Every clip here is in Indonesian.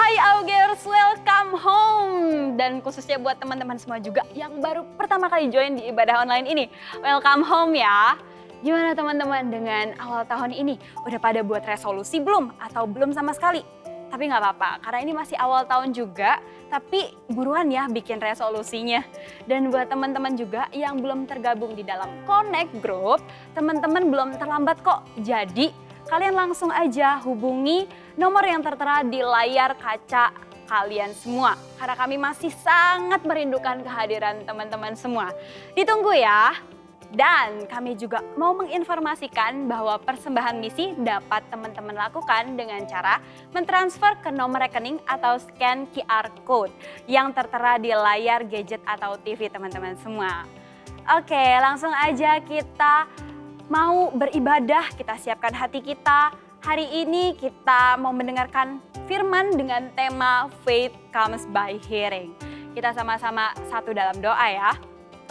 Hai Augers, welcome home. Dan khususnya buat teman-teman semua juga yang baru pertama kali join di ibadah online ini. Welcome home ya. Gimana teman-teman dengan awal tahun ini? Udah pada buat resolusi belum? Atau belum sama sekali? Tapi nggak apa-apa, karena ini masih awal tahun juga, tapi buruan ya bikin resolusinya. Dan buat teman-teman juga yang belum tergabung di dalam Connect Group, teman-teman belum terlambat kok. Jadi kalian langsung aja hubungi nomor yang tertera di layar kaca kalian semua. Karena kami masih sangat merindukan kehadiran teman-teman semua. Ditunggu ya. Dan kami juga mau menginformasikan bahwa persembahan misi dapat teman-teman lakukan dengan cara mentransfer ke nomor rekening atau scan QR Code yang tertera di layar gadget atau TV teman-teman semua. Oke, langsung aja kita mau beribadah, kita siapkan hati kita. Hari ini kita mau mendengarkan firman dengan tema Faith Comes by Hearing. Kita sama-sama satu dalam doa ya.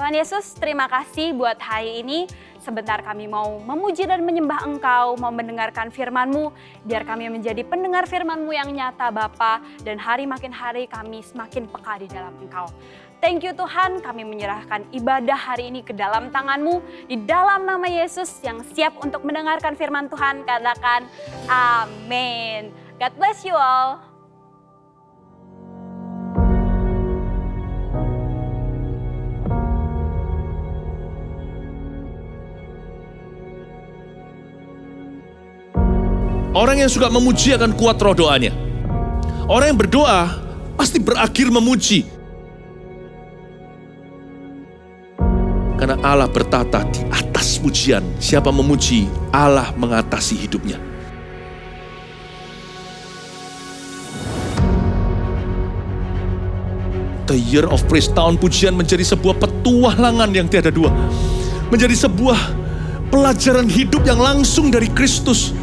Tuhan Yesus, terima kasih buat hari ini. Sebentar kami mau memuji dan menyembah Engkau, mau mendengarkan firman-Mu, biar kami menjadi pendengar firman-Mu yang nyata Bapa, dan hari makin hari kami semakin peka di dalam Engkau. Thank you Tuhan, kami menyerahkan ibadah hari ini ke dalam tangan-Mu, di dalam nama Yesus yang siap untuk mendengarkan firman Tuhan, katakan amin. God bless you all. Orang yang suka memuji akan kuat roh doanya. Orang yang berdoa pasti berakhir memuji. Karena Allah bertata di atas pujian. Siapa memuji, Allah mengatasi hidupnya. The Year of Praise, tahun pujian menjadi sebuah petualangan yang tiada dua. Menjadi sebuah pelajaran hidup yang langsung dari Kristus.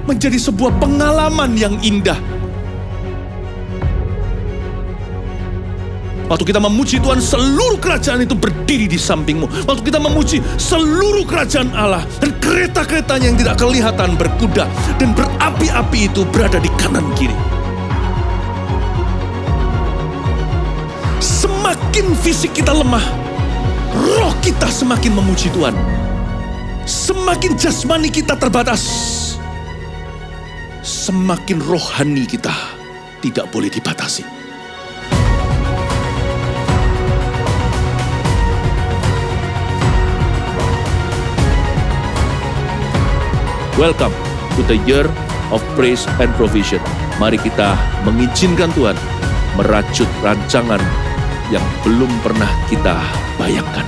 Menjadi sebuah pengalaman yang indah. Waktu kita memuji Tuhan, seluruh kerajaan itu berdiri di sampingmu. Waktu kita memuji, seluruh kerajaan Allah dan kereta-keretanya yang tidak kelihatan berkuda dan berapi-api itu berada di kanan kiri. Semakin fisik kita lemah, roh kita semakin memuji Tuhan. Semakin jasmani kita terbatas, semakin rohani kita tidak boleh dibatasi. Welcome to the Year of Praise and Provision. Mari kita mengizinkan Tuhan merajut rancangan yang belum pernah kita bayangkan.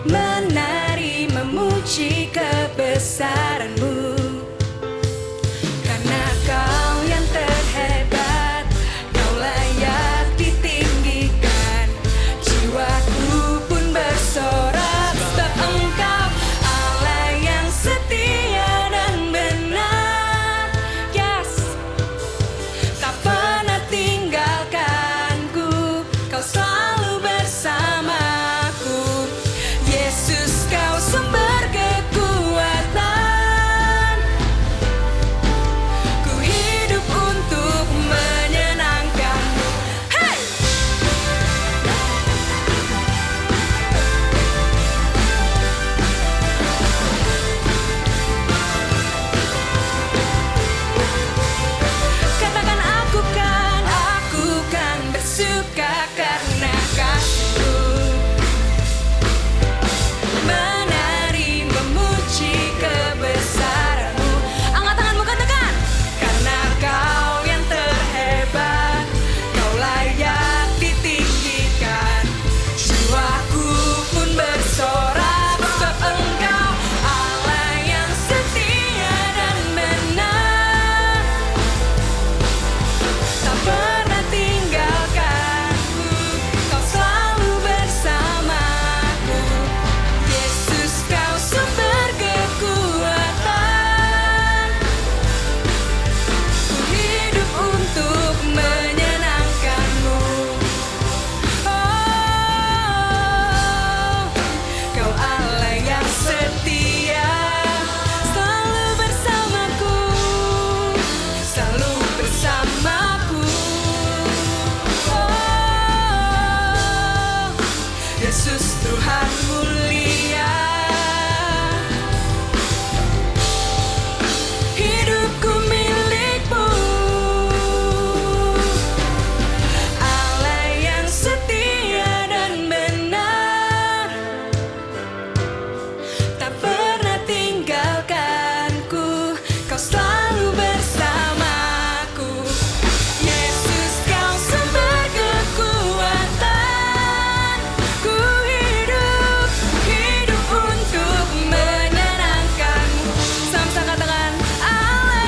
menari memuji kebesaran-Mu. Karena Kau yang terhebat, Kau layak ditinggikan. Jiwaku pun bersorak sebab Engkau Allah yang setia dan benar. Yes, tak pernah tinggalkanku, Kau selalu bersamaku. Yesus, Kau sumber kekuatan. Ku hidup untuk menyenangkan-Mu. Hey! Katakan aku kan bersuka karena kasih-Mu. Menari memuji kebesaran-Mu. Angkat tanganmu, katakan. Karena Kau yang terhebat, Kau layak ditinggikan. Jiwaku pun bersorak sebab Engkau Allah yang setia dan benar. Tak pernah tinggalkanku, Kau selalu bersamaku. Yesus, Kau sumber kekuatan. Ku hidup untuk menyenangkan-Mu. Oh, Kau Allah yang setia, selalu bersamaku, selalu bersamaku. Oh, Yesus Tuhan mulia. Hidupku milik-Mu, Allah yang setia dan benar. Tak pernah tinggalkanku, Kau selalu bersamaku. Yesus, Kau sumber kekuatan. Ku hidup untuk menyenangkan-Mu. Sama-sama katakan, Allah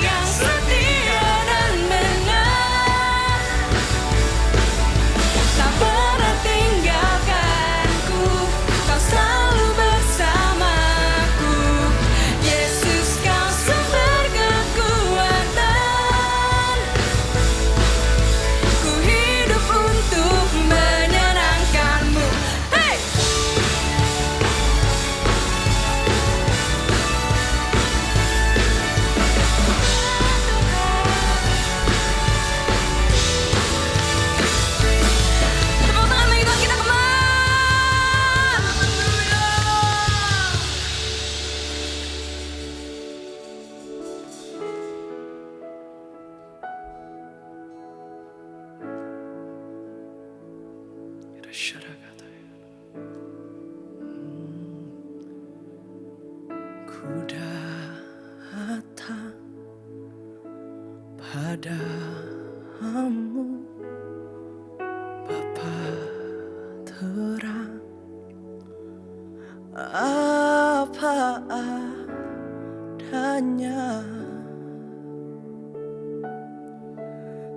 yang setia dan benar. Tak pernah tinggalkanku, Kau selalu bersamaku. Yesus, Kau sumber kekuatan. Ku hidup untuk menyenangkan-Mu. Hey! Tepuk tangan bagi Tuhan kita, come on! Ku datang padamu, Bapa terang, apa adanya,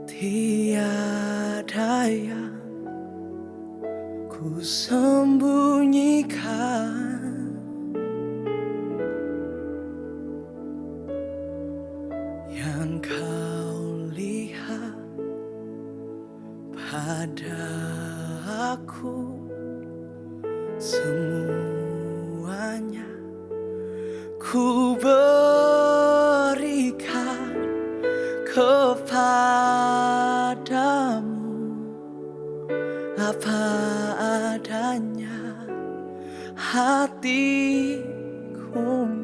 tiada yang ku sembunyikan. Yang Kau lihat pada aku, semuanya ku berikan kepadamu. Apa adanya, hatiku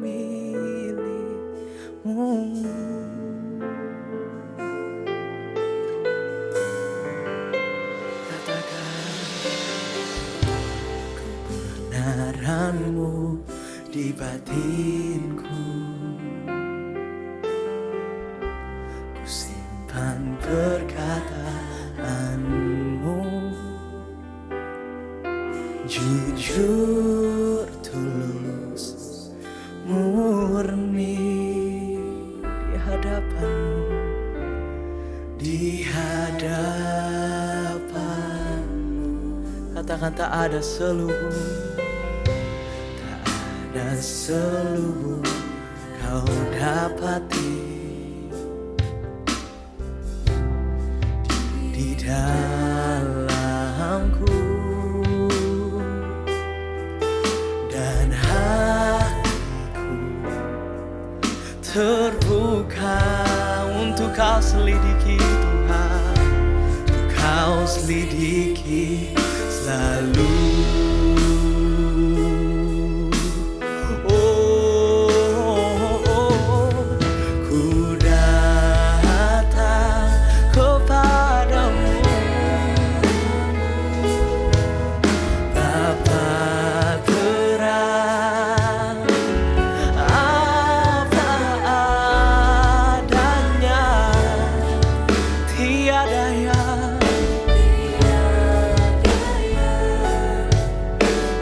milik-Mu. Kebenaran-Mu di batinku, ku simpan perkataan-Mu jujur, tulus, murni di hadapanmu, di hadapanmu. Katakan tak ada selubung, tak ada selubung kau dapati di dalamku, dan hatiku terbuka untuk kau selidiki Tuhan, untuk kau selidiki selalu. Ku datang kepadamu, Bapa terang, apa adanya, tiada yang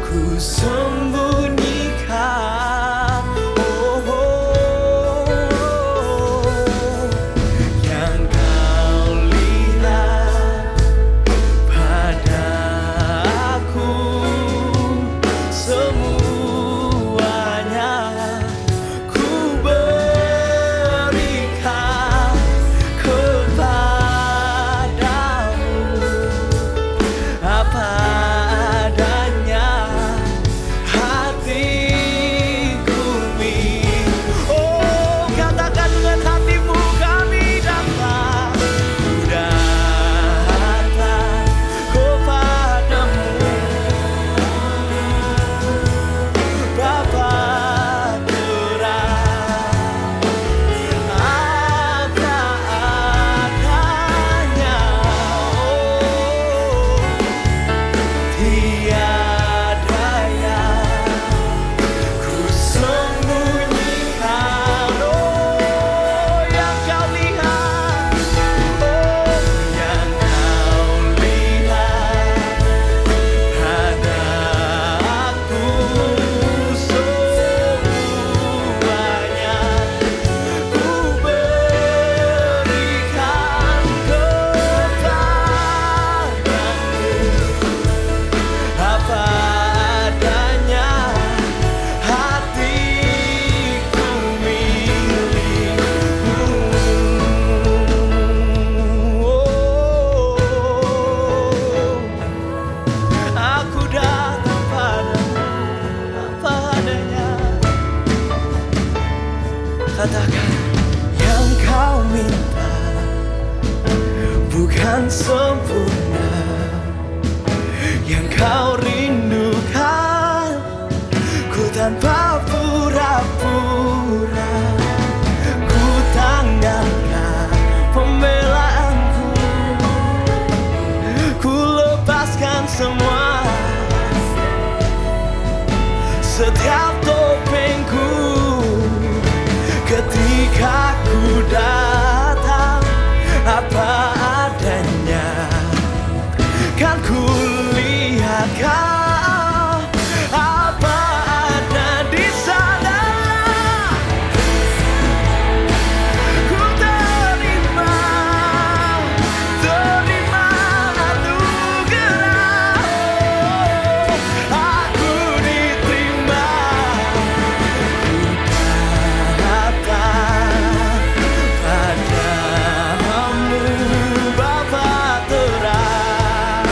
ku sembunyikan. Yang kau lihat pada aku, semuanya ku berikan kepadamu, apa adanya hatiku milik. Oh, katakan dengan hatimu, kami datang, ku datang kepadamu, Bapa terang, apa adanya. Tiada yang ku sembunyikan. Yang kau lihat, yang kau lihat pada aku, semuanya ku berikan kepadamu, apa adanya hatiku milikmu. Aku datang padamu, apa adanya. Katakan yang kau minta bukan sempurna, yang kau rindukan ku tanpa pura-pura. Ku tanggalkan pembelaanku, ku lepaskan semua, setiap topengku. Ketika ku datang apa adanya, kan ku lihat kau apa ada di sana. Ku terima anugerah, aku diterima. Ku datang padamu, Bapa terang,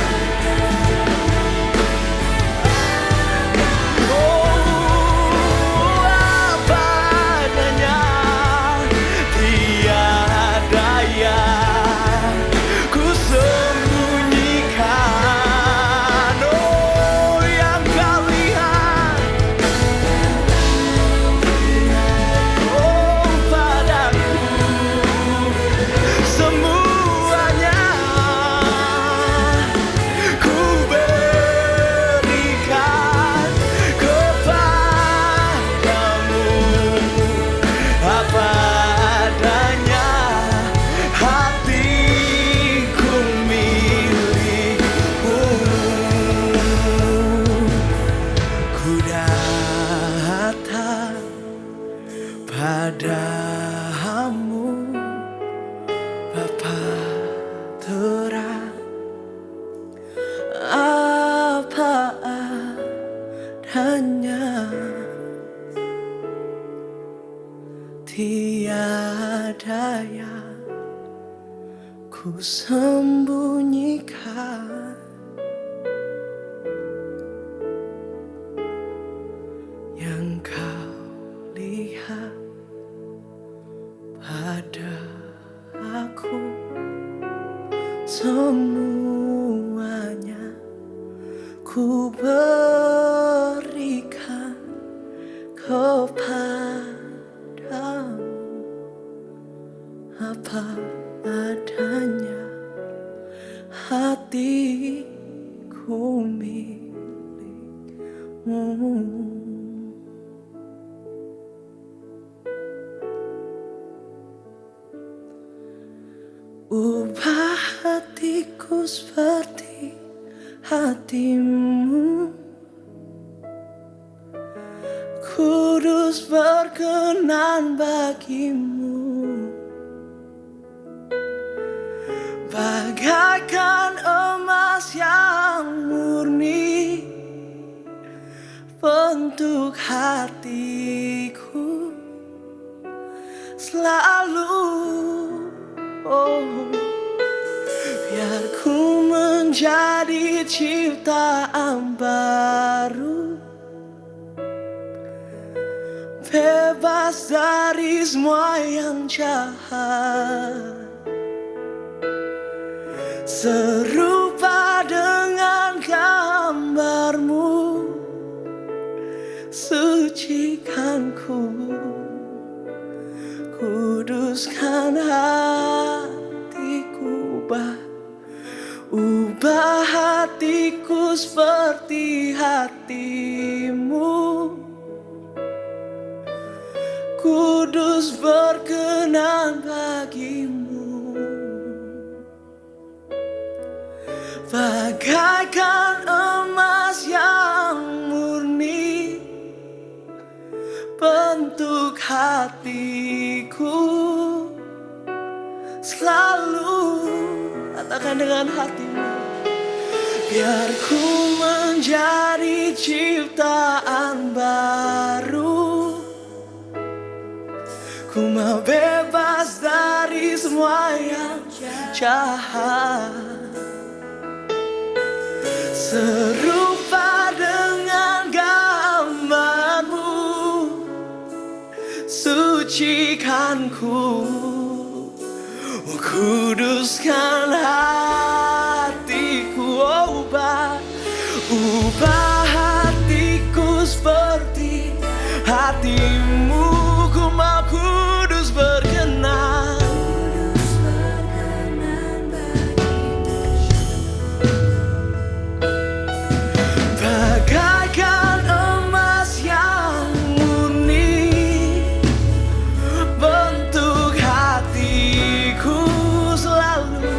Tiada yang ku sembunyikan, yang kau lihat pada aku. Semuanya ku berikan kepadamu, apa adanya hatiku milikmu. Ubah hatiku seperti hatimu, kudus berkenan bagimu. Bagaikan emas yang murni bentuk hatiku selalu. Oh, biar ku menjadi ciptaan baru, bebas dari semua yang jahat, serupa dengan gambarmu. Sucikan ku, kuduskan hatiku, ubah hatiku seperti hatimu, kudus berkenan bagimu. Bagaikan emas yang murni bentuk hatiku selalu. Katakan dengan hatimu, biar ku menjadi ciptaan baru, ku mau bebas dari semua yang jahat, serupa dengan gambarmu. Sucikan ku, kuduskan hatiku. Oh, ubah hatiku seperti hatimu. Ku mau kudus berkenan, bagaikan emas yang murni bentuk hatiku selalu.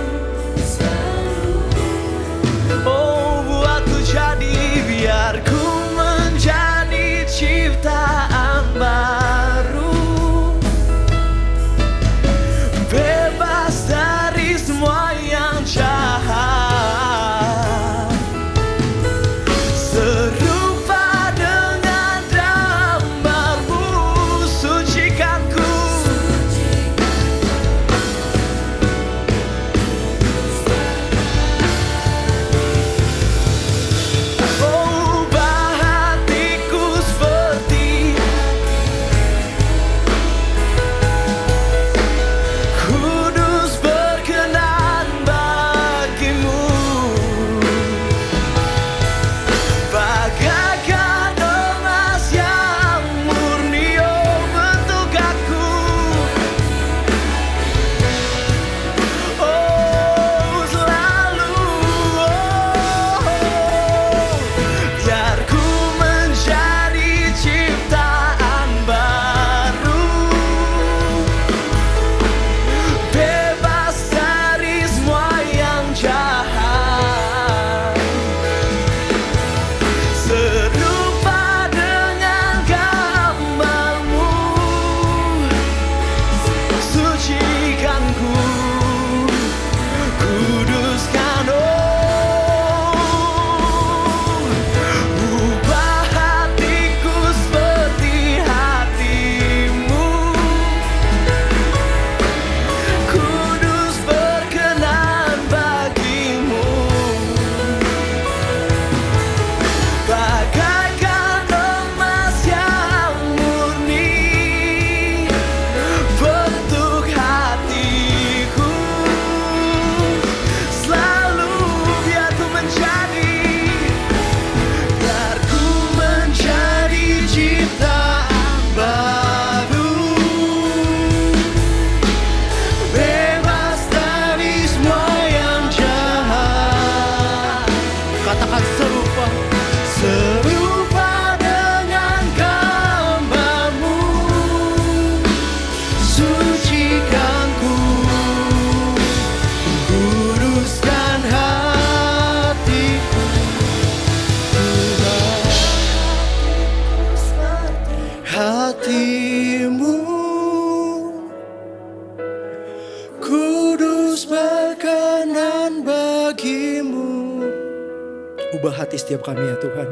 hati setiap kami ya Tuhan.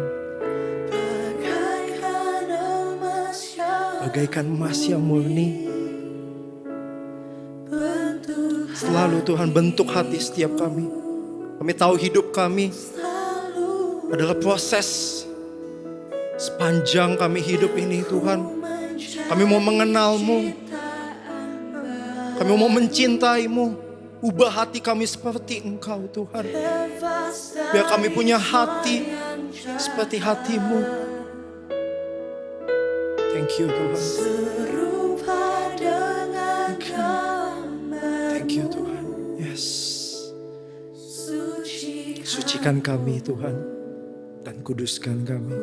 Bagaikan emas yang murni. Selalu Tuhan bentuk hati setiap kami. Kami tahu hidup kami adalah proses sepanjang kami hidup ini Tuhan. Kami mau mengenal-Mu. Kami mau mencintai-Mu. Ubah hati kami seperti Engkau Tuhan. Biar kami punya hati seperti hati-Mu. Thank you Tuhan. Thank you Tuhan. Yes. Sucikan kami Tuhan. Dan kuduskan kami.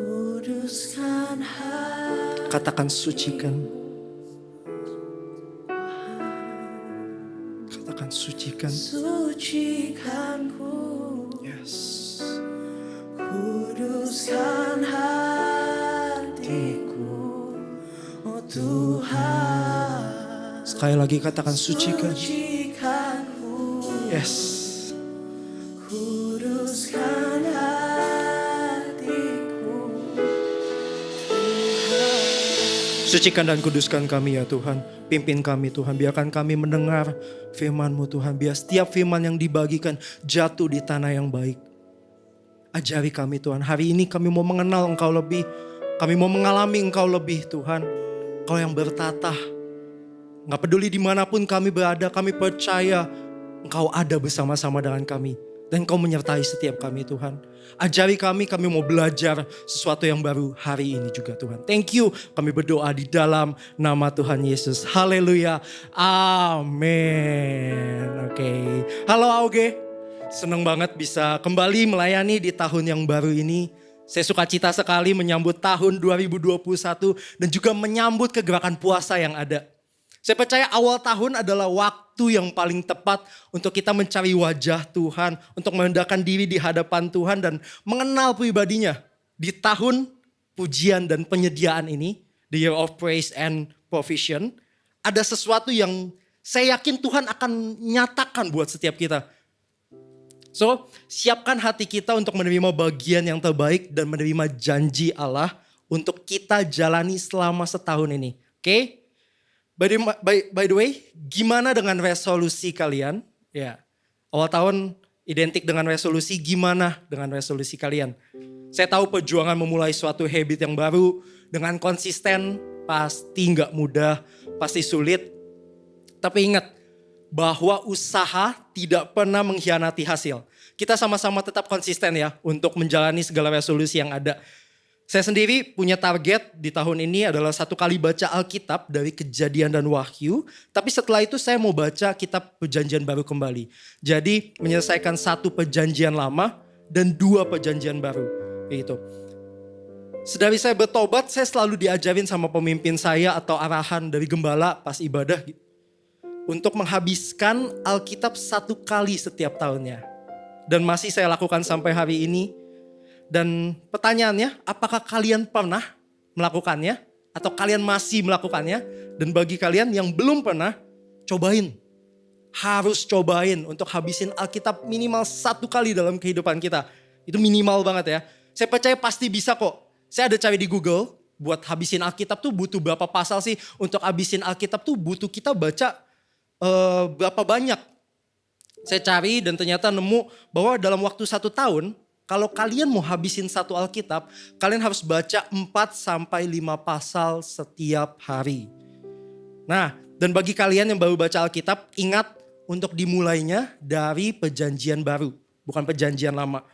Katakan sucikan. Katakan sucikan. Sucikanku. Yes. Kuduskan hatiku. Oh Tuhan. Sekali lagi katakan sucikan. Yes. Kuduskan hatiku. Sucikan dan kuduskan kami ya Tuhan. Pimpin kami Tuhan. Biarkan kami mendengar firman-Mu Tuhan. Biar setiap firman yang dibagikan jatuh di tanah yang baik. Ajari kami Tuhan. Hari ini kami mau mengenal Engkau lebih. Kami mau mengalami Engkau lebih Tuhan. Engkau yang bertata. Gak peduli dimanapun kami berada. Kami percaya Engkau ada bersama-sama dengan kami. Dan Engkau menyertai setiap kami Tuhan. Ajari kami mau belajar sesuatu yang baru hari ini juga Tuhan. Thank you, kami berdoa di dalam nama Tuhan Yesus. Haleluya, amin. Oke. Halo Auge, senang banget bisa kembali melayani di tahun yang baru ini. Saya sukacita sekali menyambut tahun 2021 dan juga menyambut kegerakan puasa yang ada. Saya percaya awal tahun adalah waktu yang paling tepat untuk kita mencari wajah Tuhan, untuk merendahkan diri di hadapan Tuhan dan mengenal pribadinya. Di tahun pujian dan penyediaan ini, the year of praise and provision, ada sesuatu yang saya yakin Tuhan akan nyatakan buat setiap kita. So, siapkan hati kita untuk menerima bagian yang terbaik dan menerima janji Allah untuk kita jalani selama setahun ini. Oke? By the way, gimana dengan resolusi kalian? Ya, awal tahun identik dengan resolusi, gimana dengan resolusi kalian? Saya tahu perjuangan memulai suatu habit yang baru dengan konsisten pasti nggak mudah, pasti sulit. Tapi ingat bahwa usaha tidak pernah mengkhianati hasil. Kita sama-sama tetap konsisten ya untuk menjalani segala resolusi yang ada. Saya sendiri punya target di tahun ini adalah 1 kali baca Alkitab dari Kejadian dan Wahyu. Tapi setelah itu saya mau baca kitab Perjanjian Baru kembali. Jadi menyelesaikan 1 perjanjian lama dan 2 perjanjian baru. Gitu. Sedari saya bertobat, saya selalu diajarin sama pemimpin saya atau arahan dari gembala pas ibadah. Untuk menghabiskan Alkitab 1 kali setiap tahunnya. Dan masih saya lakukan sampai hari ini. Dan pertanyaannya, apakah kalian pernah melakukannya? Atau kalian masih melakukannya? Dan bagi kalian yang belum pernah, cobain. Harus cobain untuk habisin Alkitab minimal 1 kali dalam kehidupan kita. Itu minimal banget ya. Saya percaya pasti bisa kok. Saya ada cari di Google, buat habisin Alkitab tuh butuh berapa pasal sih? Untuk habisin Alkitab tuh butuh kita baca berapa banyak. Saya cari dan ternyata nemu bahwa dalam waktu 1 tahun, kalau kalian mau habisin 1 Alkitab, kalian harus baca 4-5 pasal setiap hari. Nah, dan bagi kalian yang baru baca Alkitab, ingat untuk dimulainya dari perjanjian baru, bukan perjanjian lama.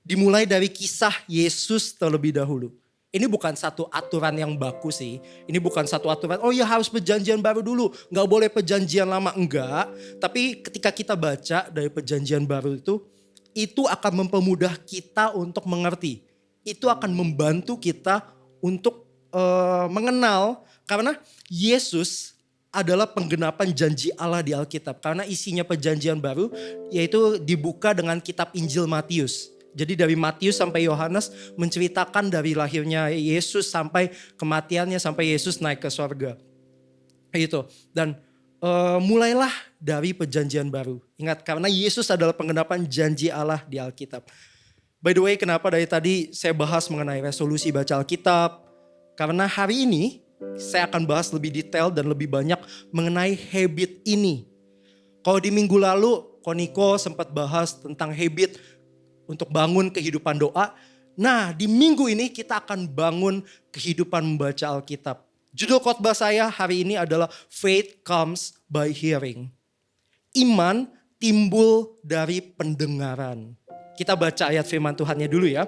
Dimulai dari kisah Yesus terlebih dahulu. Ini bukan satu aturan yang baku sih. Ini bukan satu aturan, oh ya harus perjanjian baru dulu. Nggak boleh perjanjian lama, enggak. Tapi ketika kita baca dari perjanjian baru itu akan mempermudah kita untuk mengerti. Itu akan membantu kita untuk mengenal. Karena Yesus adalah penggenapan janji Allah di Alkitab. Karena isinya perjanjian baru yaitu dibuka dengan kitab Injil Matius. Jadi dari Matius sampai Yohanes menceritakan dari lahirnya Yesus sampai kematiannya sampai Yesus naik ke sorga. Itu. Dan mulailah dari perjanjian baru. Ingat karena Yesus adalah penggenapan janji Allah di Alkitab. By the way, kenapa dari tadi saya bahas mengenai resolusi baca Alkitab? Karena hari ini saya akan bahas lebih detail dan lebih banyak mengenai habit ini. Kalau di minggu lalu, Koniko sempat bahas tentang habit untuk bangun kehidupan doa. Nah, di minggu ini kita akan bangun kehidupan membaca Alkitab. Judul khotbah saya hari ini adalah Faith Comes by Hearing. Iman timbul dari pendengaran. Kita baca ayat firman Tuhannya dulu ya.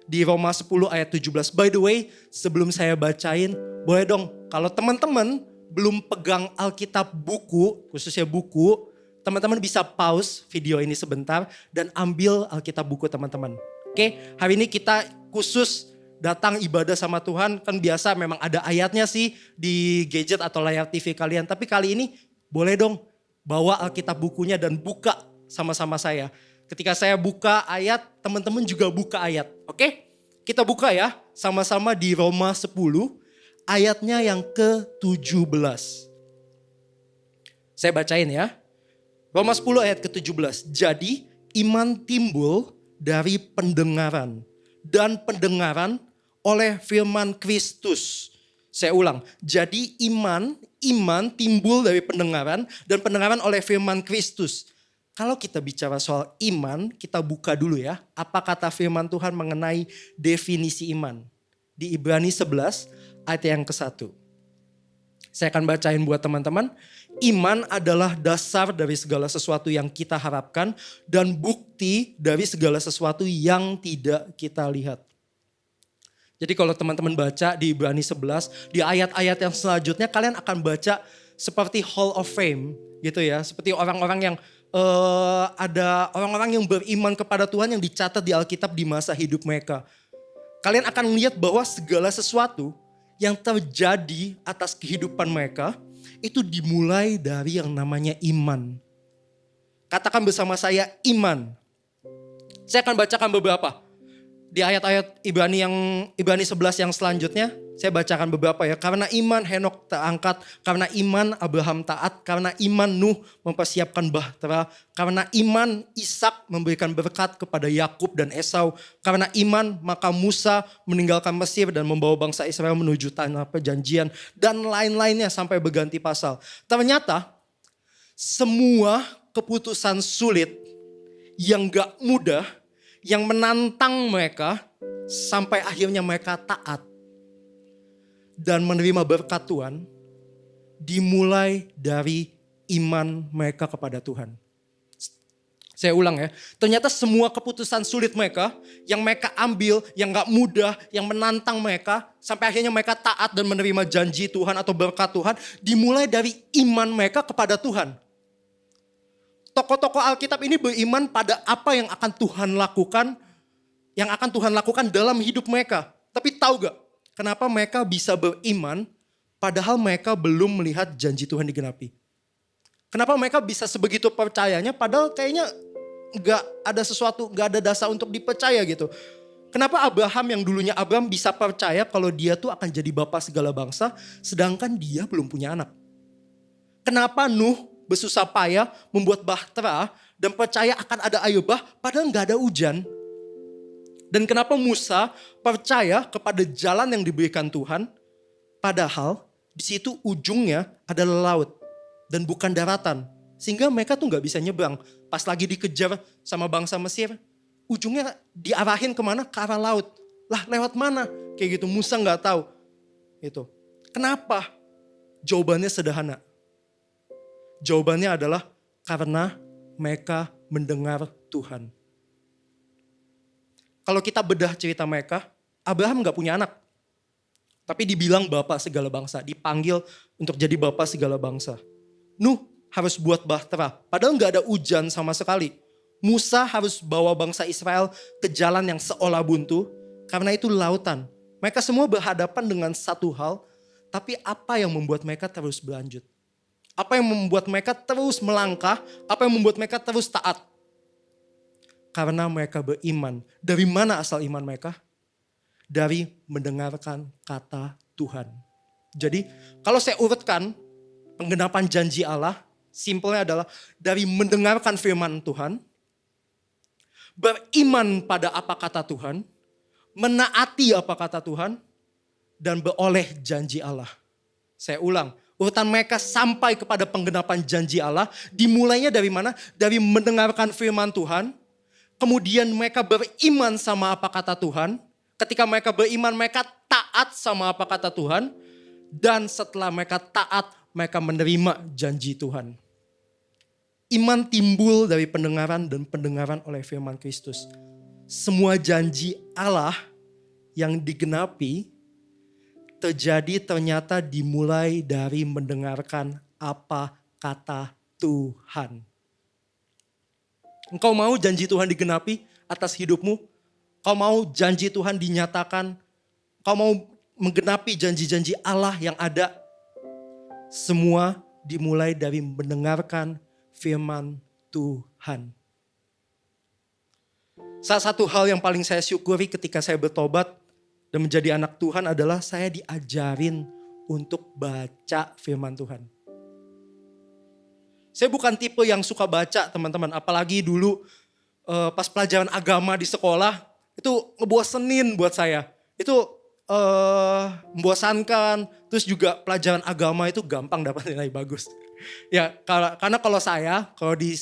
Di Roma 10 ayat 17. By the way, sebelum saya bacain, boleh dong kalau teman-teman belum pegang Alkitab buku, khususnya buku, teman-teman bisa pause video ini sebentar dan ambil Alkitab buku teman-teman. Oke, hari ini kita khusus datang ibadah sama Tuhan. Kan biasa memang ada ayatnya sih di gadget atau layar TV kalian. Tapi kali ini boleh dong bawa Alkitab bukunya dan buka sama-sama saya. Ketika saya buka ayat, teman-teman juga buka ayat. Oke, kita buka ya sama-sama di Roma 10 ayatnya yang ke-17. Saya bacain ya. Roma 10 ayat ke-17. Jadi iman timbul dari pendengaran. Dan pendengaran oleh firman Kristus. Saya ulang. Jadi iman timbul dari pendengaran. Dan pendengaran oleh firman Kristus. Kalau kita bicara soal iman, kita buka dulu ya. Apa kata firman Tuhan mengenai definisi iman. Di Ibrani 11 ayat yang ke-1. Saya akan bacain buat teman-teman. Iman adalah dasar dari segala sesuatu yang kita harapkan dan bukti dari segala sesuatu yang tidak kita lihat. Jadi kalau teman-teman baca di Ibrani 11, di ayat-ayat yang selanjutnya kalian akan baca seperti Hall of Fame gitu ya. Seperti orang-orang yang ada orang-orang yang beriman kepada Tuhan yang dicatat di Alkitab di masa hidup mereka. Kalian akan melihat bahwa segala sesuatu yang terjadi atas kehidupan mereka itu dimulai dari yang namanya iman. Katakan bersama saya iman. Saya akan bacakan beberapa. Di ayat-ayat Ibrani 11 yang selanjutnya, saya bacakan beberapa ya. Karena iman Henok terangkat, karena iman Abraham taat, karena iman Nuh mempersiapkan bahtera, karena iman Ishak memberikan berkat kepada Yakub dan Esau, karena iman maka Musa meninggalkan Mesir dan membawa bangsa Israel menuju tanah perjanjian, dan lain-lainnya sampai berganti pasal. Ternyata semua keputusan sulit yang gak mudah, yang menantang mereka sampai akhirnya mereka taat dan menerima berkat Tuhan dimulai dari iman mereka kepada Tuhan. Saya ulang ya, ternyata semua keputusan sulit mereka yang mereka ambil, yang gak mudah, yang menantang mereka sampai akhirnya mereka taat dan menerima janji Tuhan atau berkat Tuhan dimulai dari iman mereka kepada Tuhan. Tokoh-tokoh Alkitab ini beriman pada apa yang akan Tuhan lakukan, yang akan Tuhan lakukan dalam hidup mereka. Tapi tahu gak kenapa mereka bisa beriman padahal mereka belum melihat janji Tuhan digenapi? Kenapa mereka bisa sebegitu percayanya padahal kayaknya gak ada sesuatu, gak ada dasar untuk dipercaya gitu. Kenapa Abraham yang dulunya Abraham bisa percaya kalau dia tuh akan jadi bapak segala bangsa sedangkan dia belum punya anak? Kenapa Nuh bersusah payah membuat bahtera dan percaya akan ada air bah padahal gak ada hujan? Dan kenapa Musa percaya kepada jalan yang diberikan Tuhan padahal di situ ujungnya adalah laut dan bukan daratan. Sehingga mereka tuh gak bisa nyebrang. Pas lagi dikejar sama bangsa Mesir, ujungnya diarahin kemana? Ke arah laut. Lah lewat mana? Kayak gitu Musa gak tahu. Itu. Kenapa? Jawabannya sederhana. Jawabannya adalah karena mereka mendengar Tuhan. Kalau kita bedah cerita mereka, Abraham gak punya anak. Tapi dibilang bapak segala bangsa, dipanggil untuk jadi bapak segala bangsa. Nuh harus buat bahtera, padahal gak ada hujan sama sekali. Musa harus bawa bangsa Israel ke jalan yang seolah buntu, karena itu lautan. Mereka semua berhadapan dengan satu hal, tapi apa yang membuat mereka terus berlanjut? Apa yang membuat mereka terus melangkah? Apa yang membuat mereka terus taat? Karena mereka beriman. Dari mana asal iman mereka? Dari mendengarkan kata Tuhan. Jadi kalau saya urutkan penggenapan janji Allah, simpelnya adalah dari mendengarkan firman Tuhan, beriman pada apa kata Tuhan, menaati apa kata Tuhan, dan beroleh janji Allah. Saya ulang, urutan mereka sampai kepada penggenapan janji Allah, dimulainya dari mana? Dari mendengarkan firman Tuhan, kemudian mereka beriman sama apa kata Tuhan. Ketika mereka beriman, mereka taat sama apa kata Tuhan. Dan setelah mereka taat, mereka menerima janji Tuhan. Iman timbul dari pendengaran dan pendengaran oleh firman Kristus. Semua janji Allah yang digenapi terjadi ternyata dimulai dari mendengarkan apa kata Tuhan. Engkau mau janji Tuhan digenapi atas hidupmu? Kau mau janji Tuhan dinyatakan? Kau mau menggenapi janji-janji Allah yang ada? Semua dimulai dari mendengarkan firman Tuhan. Salah satu hal yang paling saya syukuri ketika saya bertobat dan menjadi anak Tuhan adalah saya diajarin untuk baca firman Tuhan. Saya bukan tipe yang suka baca, teman-teman. Apalagi dulu pas pelajaran agama di sekolah, itu ngebosenin buat saya. Itu membosankan, terus juga pelajaran agama itu gampang dapat nilai bagus. Ya, karena kalau di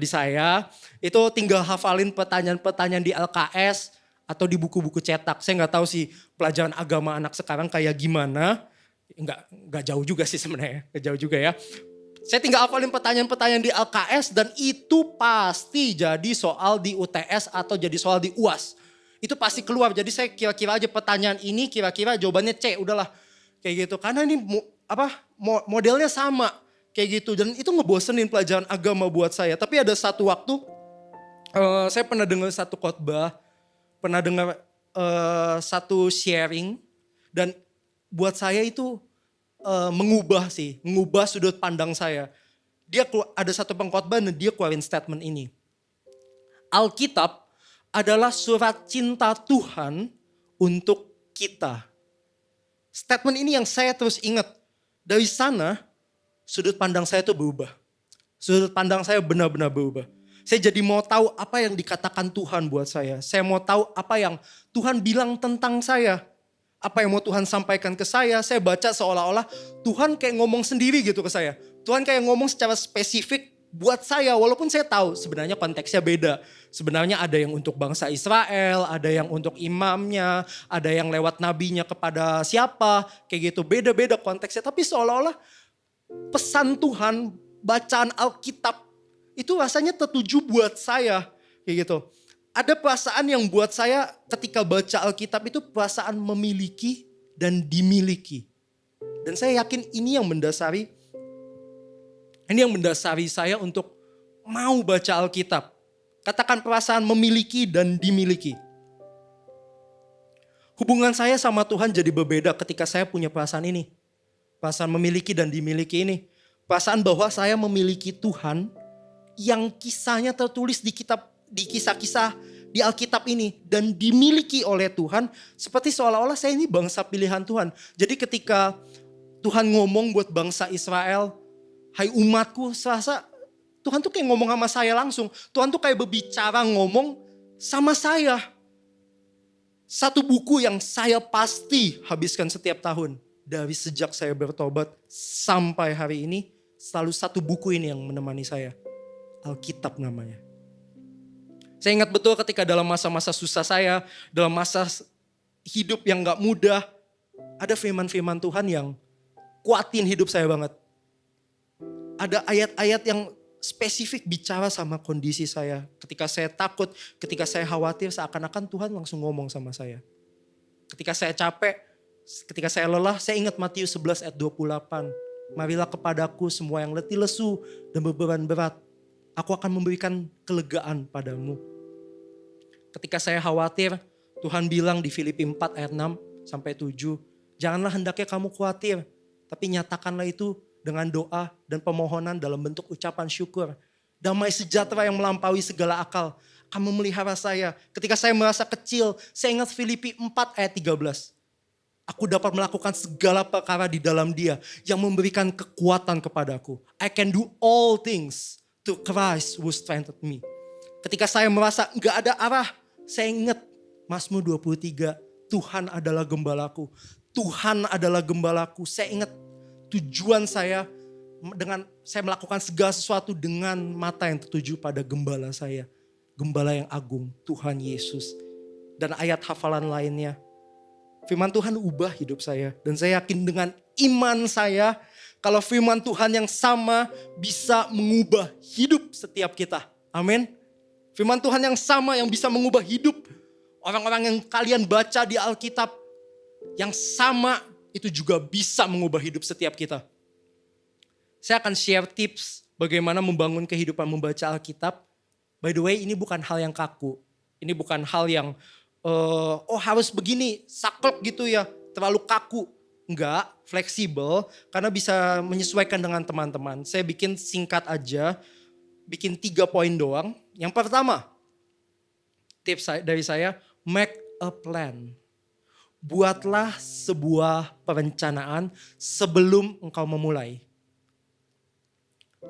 saya itu tinggal hafalin pertanyaan-pertanyaan di LKS atau di buku-buku cetak. Saya nggak tahu sih pelajaran agama anak sekarang kayak gimana. Nggak jauh juga sih sebenarnya, nggak jauh juga ya. Saya tinggal hafalin pertanyaan-pertanyaan di LKS dan itu pasti jadi soal di UTS atau jadi soal di UAS. Itu pasti keluar. Jadi saya kira-kira aja pertanyaan ini kira-kira jawabannya C, udahlah. Kayak gitu. Karena ini modelnya sama kayak gitu. Dan itu ngebosenin pelajaran agama buat saya. Tapi ada satu waktu saya pernah dengar satu khotbah, pernah dengar satu sharing dan buat saya itu mengubah sudut pandang saya. Ada satu pengkhotbah dan dia keluarin statement ini. Alkitab adalah surat cinta Tuhan untuk kita. Statement ini yang saya terus ingat. Dari sana, sudut pandang saya itu berubah. Sudut pandang saya benar-benar berubah. Saya jadi mau tahu apa yang dikatakan Tuhan buat saya. Saya mau tahu apa yang Tuhan bilang tentang saya. Apa yang mau Tuhan sampaikan ke saya. Saya baca seolah-olah Tuhan kayak ngomong sendiri gitu ke saya. Tuhan kayak ngomong secara spesifik buat saya, walaupun saya tahu sebenarnya konteksnya beda. Sebenarnya ada yang untuk bangsa Israel, ada yang untuk imamnya, ada yang lewat nabinya kepada siapa, kayak gitu. Beda-beda konteksnya, tapi seolah-olah pesan Tuhan, bacaan Alkitab, itu rasanya tertuju buat saya, kayak gitu. Ada perasaan yang buat saya ketika baca Alkitab itu perasaan memiliki dan dimiliki. Dan saya yakin ini yang mendasari saya untuk mau baca Alkitab. Katakan perasaan memiliki dan dimiliki. Hubungan saya sama Tuhan jadi berbeda ketika saya punya perasaan ini. Perasaan memiliki dan dimiliki ini. Perasaan bahwa saya memiliki Tuhan yang kisahnya tertulis di kisah-kisah di Alkitab ini. Dan dimiliki oleh Tuhan seperti seolah-olah saya ini bangsa pilihan Tuhan. Jadi ketika Tuhan ngomong buat bangsa Israel, hai umatku, serasa Tuhan tuh kayak ngomong sama saya langsung. Tuhan tuh kayak berbicara ngomong sama saya. Satu buku yang saya pasti habiskan setiap tahun. Dari sejak saya bertobat sampai hari ini, selalu satu buku ini yang menemani saya. Alkitab namanya. Saya ingat betul ketika dalam masa-masa susah saya, dalam masa hidup yang gak mudah, ada firman-firman Tuhan yang kuatin hidup saya banget. Ada ayat-ayat yang spesifik bicara sama kondisi saya. Ketika saya takut, ketika saya khawatir, seakan-akan Tuhan langsung ngomong sama saya. Ketika saya capek, ketika saya lelah, saya ingat Matius 11 ayat 28. Marilah kepadaku semua yang letih lesu dan beban berat. Aku akan memberikan kelegaan padamu. Ketika saya khawatir, Tuhan bilang di Filipi 4 ayat 6 sampai 7. Janganlah hendaknya kamu khawatir, tapi nyatakanlah itu dengan doa dan pemohonan dalam bentuk ucapan syukur. Damai sejahtera yang melampaui segala akal akan memelihara saya. Ketika saya merasa kecil, saya ingat Filipi 4 ayat 13. Aku dapat melakukan segala perkara di dalam Dia yang memberikan kekuatan kepadaku. I can do all things to Christ who strengthened me. Ketika saya merasa nggak ada arah, saya ingat Mazmur 23, Tuhan adalah gembalaku. Tuhan adalah gembalaku. Saya ingat tujuan saya dengan saya melakukan segala sesuatu dengan mata yang tertuju pada gembala saya. Gembala yang agung, Tuhan Yesus. Dan ayat hafalan lainnya. Firman Tuhan ubah hidup saya. Dan saya yakin dengan iman saya, kalau firman Tuhan yang sama bisa mengubah hidup setiap kita. Amin. Firman Tuhan yang sama yang bisa mengubah hidup orang-orang yang kalian baca di Alkitab, yang sama itu juga bisa mengubah hidup setiap kita. Saya akan share tips bagaimana membangun kehidupan membaca Alkitab. By the way, ini bukan hal yang kaku. Ini bukan hal yang harus begini, saklek gitu ya, terlalu kaku. Enggak, fleksibel karena bisa menyesuaikan dengan teman-teman. Saya bikin singkat aja, bikin 3 poin doang. Yang pertama, tips dari saya, make a plan. Buatlah sebuah perencanaan sebelum engkau memulai.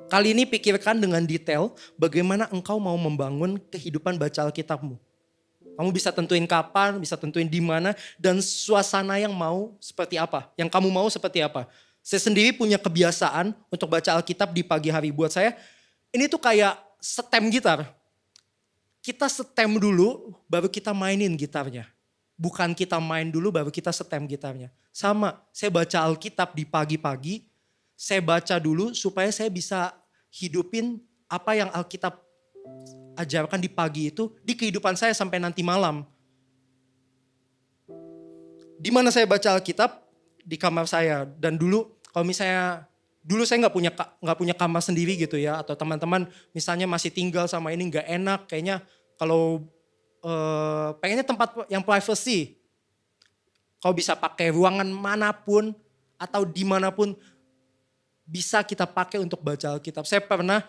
Kali ini pikirkan dengan detail bagaimana engkau mau membangun kehidupan baca Alkitabmu. Kamu bisa tentuin kapan, bisa tentuin di mana, dan suasana yang mau seperti apa. Yang kamu mau seperti apa. Saya sendiri punya kebiasaan untuk baca Alkitab di pagi hari. Buat saya, ini tuh kayak setem gitar. Kita setem dulu, baru kita mainin gitarnya. Bukan kita main dulu, baru kita setem gitarnya. Sama, saya baca Alkitab di pagi-pagi, saya baca dulu supaya saya bisa hidupin apa yang Alkitab ajarkan di pagi itu di kehidupan saya sampai nanti malam. Di mana saya baca Alkitab? Di kamar saya. Dan dulu kalau misalnya dulu saya nggak punya kamar sendiri gitu ya, atau teman-teman misalnya masih tinggal sama ini nggak enak, kayaknya kalau pengennya tempat yang privacy. Kau bisa pakai ruangan manapun atau dimanapun bisa kita pakai untuk baca Alkitab. Saya pernah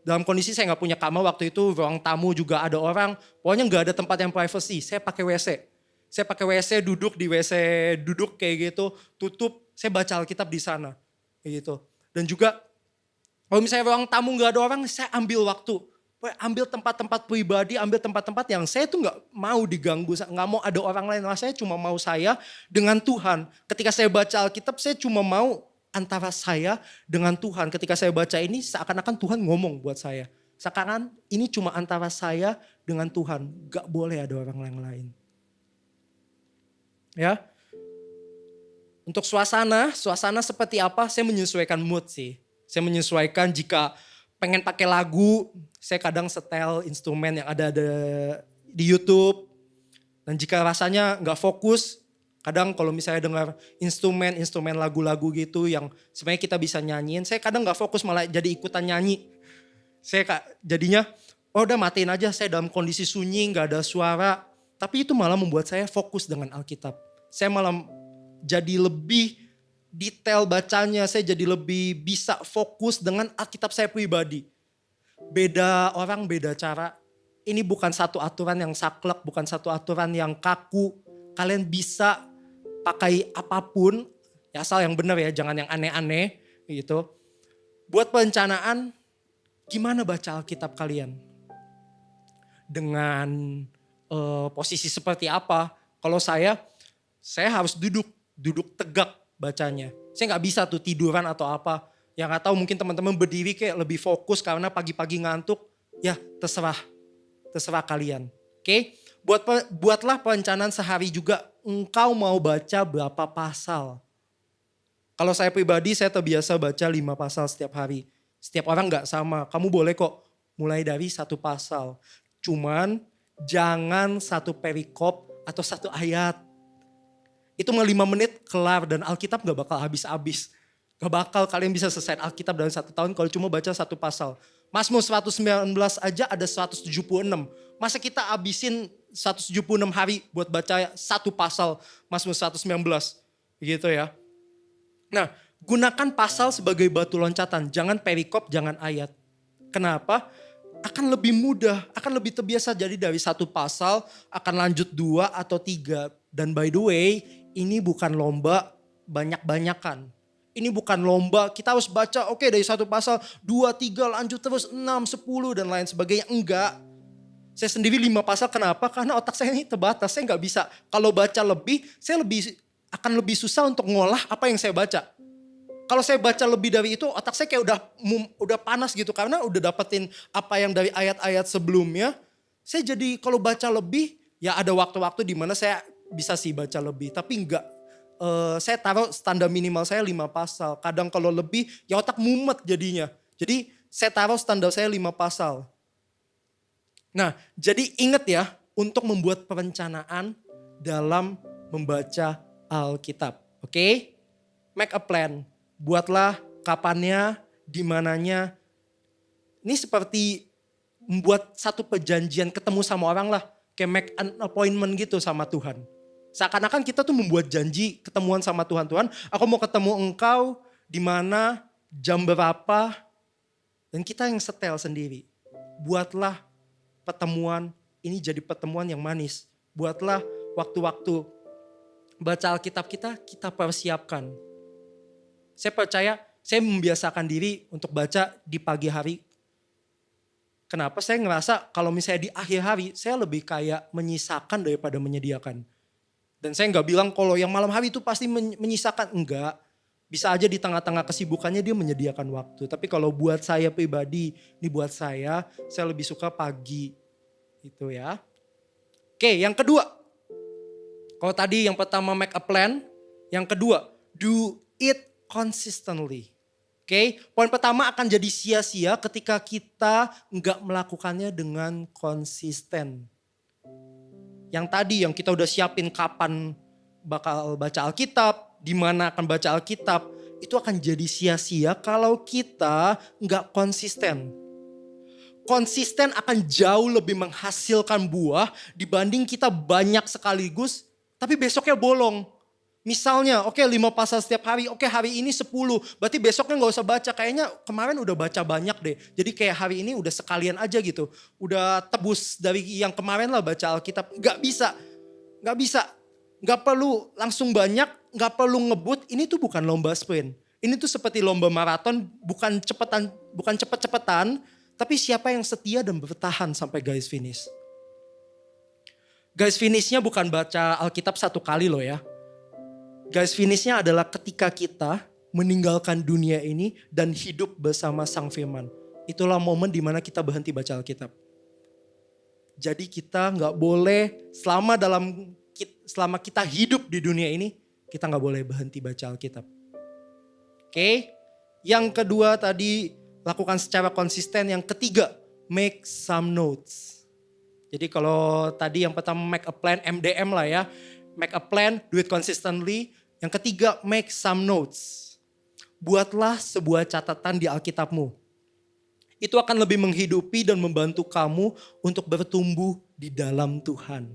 dalam kondisi saya nggak punya kamar waktu itu, ruang tamu juga ada orang, pokoknya nggak ada tempat yang privacy. Saya pakai WC. Saya pakai WC, duduk di WC, duduk kayak gitu, tutup, saya baca Alkitab di sana. Kayak gitu. Dan juga kalau misalnya ruang tamu nggak ada orang, saya ambil waktu. Ambil tempat-tempat pribadi, ambil tempat-tempat yang saya tuh nggak mau diganggu, nggak mau ada orang lain. Saya cuma mau saya dengan Tuhan. Ketika saya baca Alkitab, saya cuma mau antara saya dengan Tuhan. Ketika saya baca ini, seakan-akan Tuhan ngomong buat saya. Seakan ini cuma antara saya dengan Tuhan. Gak boleh ada orang yang lain. Ya. Untuk suasana seperti apa, saya menyesuaikan mood sih. Saya menyesuaikan jika pengen pakai lagu, saya kadang setel instrumen yang ada di YouTube. Dan jika rasanya gak fokus, kadang kalau misalnya dengar instrumen lagu-lagu gitu yang sebenarnya kita bisa nyanyiin, saya kadang gak fokus malah jadi ikutan nyanyi. Saya jadinya, udah matiin aja, saya dalam kondisi sunyi, gak ada suara. Tapi itu malah membuat saya fokus dengan Alkitab. Saya malah jadi lebih detail bacanya, saya jadi lebih bisa fokus dengan Alkitab saya pribadi. Beda orang, beda cara. Ini bukan satu aturan yang saklek, bukan satu aturan yang kaku. Kalian bisa pakai apapun, ya asal yang benar ya, jangan yang aneh-aneh gitu. Buat perencanaan, gimana baca Alkitab kalian? Dengan posisi seperti apa? Kalau saya harus duduk tegak bacanya. Saya nggak bisa tuh tiduran atau apa. Yang nggak tahu mungkin teman-teman berdiri kayak lebih fokus karena pagi-pagi ngantuk. Ya terserah kalian. Oke? Buatlah perencanaan sehari juga, engkau mau baca berapa pasal. Kalau saya pribadi, saya terbiasa baca 5 pasal setiap hari. Setiap orang gak sama, kamu boleh kok mulai dari 1 pasal. Cuman jangan 1 perikop atau 1 ayat. Itu 5 menit kelar dan Alkitab gak bakal habis-habis. Gak bakal kalian bisa selesai Alkitab dalam 1 tahun kalau cuma baca 1 pasal. Mazmur 119 aja ada 176. Masa kita habisin 176 hari buat baca 1 pasal Mazmur 119. Gitu ya. Nah, gunakan pasal sebagai batu loncatan. Jangan perikop, jangan ayat. Kenapa? Akan lebih mudah, akan lebih terbiasa. Jadi dari 1 pasal akan lanjut 2 atau 3. Dan by the way, ini bukan lomba banyak-banyakan. Ini bukan lomba, kita harus baca oke dari satu pasal, 2, 3 lanjut terus 6, 10 dan lain sebagainya. Enggak. Saya sendiri 5 pasal, kenapa? Karena otak saya ini terbatas, saya nggak bisa. Kalau baca lebih, saya akan lebih susah untuk ngolah apa yang saya baca. Kalau saya baca lebih dari itu, otak saya kayak udah panas gitu. Karena udah dapetin apa yang dari ayat-ayat sebelumnya. Saya jadi kalau baca lebih, ya ada waktu-waktu di mana saya bisa sih baca lebih. Tapi enggak. Saya taruh standar minimal saya 5 pasal. Kadang kalau lebih ya otak mumet jadinya. Jadi saya taruh standar saya 5 pasal. Nah jadi ingat ya untuk membuat perencanaan dalam membaca Alkitab. Oke? Make a plan. Buatlah kapannya, dimananya. Ini seperti membuat satu perjanjian ketemu sama orang lah. Kayak make an appointment gitu sama Tuhan. Seakan-akan kita tuh membuat janji ketemuan sama Tuhan. Tuhan, aku mau ketemu engkau di mana, jam berapa. Dan kita yang setel sendiri. Buatlah pertemuan ini jadi pertemuan yang manis. Buatlah waktu-waktu baca Alkitab kita persiapkan. Saya percaya, saya membiasakan diri untuk baca di pagi hari. Kenapa? Saya ngerasa kalau misalnya di akhir hari, saya lebih kayak menyisakan daripada menyediakan. Dan saya nggak bilang kalau yang malam hari itu pasti menyisakan. Enggak. Bisa aja di tengah-tengah kesibukannya dia menyediakan waktu. Tapi kalau buat saya pribadi, ini buat saya lebih suka pagi. Itu ya. Oke, yang kedua. Kalau tadi yang pertama make a plan. Yang kedua, do it consistently. Oke, poin pertama akan jadi sia-sia ketika kita nggak melakukannya dengan konsisten. Yang tadi yang kita udah siapin kapan bakal baca Alkitab, di mana akan baca Alkitab, itu akan jadi sia-sia kalau kita nggak konsisten. Konsisten akan jauh lebih menghasilkan buah dibanding kita banyak sekaligus, tapi besoknya bolong. Misalnya, oke 5 pasal setiap hari, oke hari ini 10, berarti besoknya gak usah baca. Kayaknya kemarin udah baca banyak deh. Jadi kayak hari ini udah sekalian aja gitu. Udah tebus dari yang kemarin lah baca Alkitab. Gak bisa. Gak perlu langsung banyak, gak perlu ngebut. Ini tuh bukan lomba sprint. Ini tuh seperti lomba maraton, bukan cepet-cepetan, tapi siapa yang setia dan bertahan sampai guys finish. Guys finishnya bukan baca Alkitab 1 kali loh ya. Guys finishnya adalah ketika kita meninggalkan dunia ini dan hidup bersama Sang Firman. Itulah momen dimana kita berhenti baca Alkitab. Jadi kita gak boleh selama kita hidup di dunia ini, kita gak boleh berhenti baca Alkitab. Oke, yang kedua tadi lakukan secara konsisten. Yang ketiga, make some notes. Jadi kalau tadi yang pertama make a plan, MDM lah ya. Make a plan, do it consistently. Yang ketiga, make some notes. Buatlah sebuah catatan di Alkitabmu. Itu akan lebih menghidupi dan membantu kamu untuk bertumbuh di dalam Tuhan.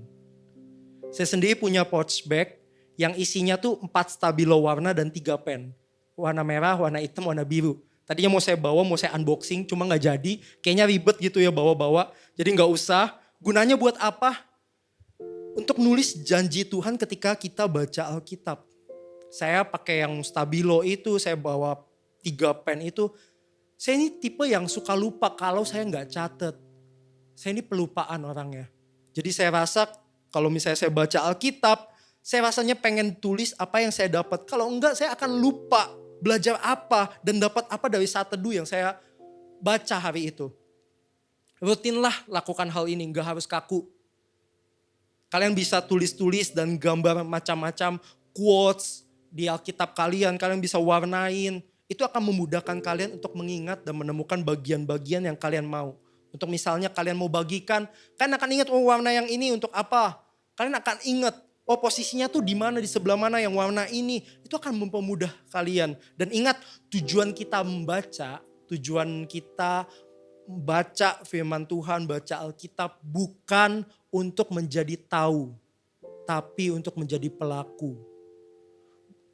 Saya sendiri punya pouch bag yang isinya tuh 4 stabilo warna dan 3 pen. Warna merah, warna hitam, warna biru. Tadinya mau saya bawa, mau saya unboxing, cuma gak jadi. Kayaknya ribet gitu ya bawa-bawa. Jadi gak usah. Gunanya buat apa? Untuk nulis janji Tuhan ketika kita baca Alkitab. Saya pakai yang stabilo itu, saya bawa 3 pen itu. Saya ini tipe yang suka lupa kalau saya gak catet. Saya ini pelupaan orangnya. Jadi saya rasa kalau misalnya saya baca Alkitab, saya rasanya pengen tulis apa yang saya dapat. Kalau enggak saya akan lupa belajar apa dan dapat apa dari saat teduh yang saya baca hari itu. Rutinlah lakukan hal ini, gak harus kaku. Kalian bisa tulis-tulis dan gambar macam-macam quotes di Alkitab kalian bisa warnain. Itu akan memudahkan kalian untuk mengingat dan menemukan bagian-bagian yang kalian mau. Untuk misalnya kalian mau bagikan, kalian akan ingat warna yang ini untuk apa. Kalian akan ingat posisinya tuh di mana, di sebelah mana yang warna ini. Itu akan mempermudah kalian. Dan ingat tujuan kita membaca, tujuan kita baca firman Tuhan, baca Alkitab bukan untuk menjadi tahu, tapi untuk menjadi pelaku.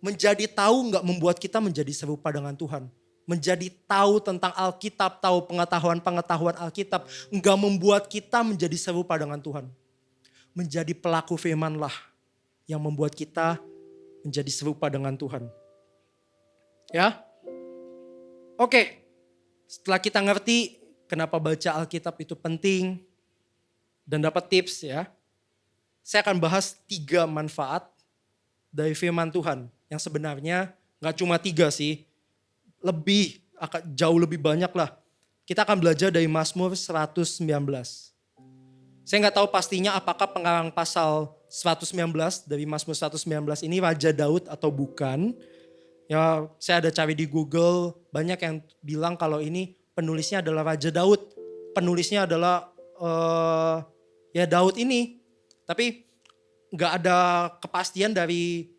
Menjadi tahu gak membuat kita menjadi serupa dengan Tuhan. Menjadi tahu tentang Alkitab, tahu pengetahuan Alkitab, gak membuat kita menjadi serupa dengan Tuhan. Menjadi pelaku firman lah yang membuat kita menjadi serupa dengan Tuhan. Ya. Oke. Setelah kita ngerti kenapa baca Alkitab itu penting dan dapat tips ya. Saya akan bahas 3 manfaat dari firman Tuhan yang sebenarnya gak cuma 3 sih. Jauh lebih banyak lah. Kita akan belajar dari Mazmur 119. Saya gak tahu pastinya apakah pengarang pasal 119 dari Mazmur 119 ini Raja Daud atau bukan. Ya, saya ada cari di Google, banyak yang bilang kalau ini penulisnya adalah Raja Daud. Penulisnya adalah ya Daud ini. Tapi nggak ada kepastian dari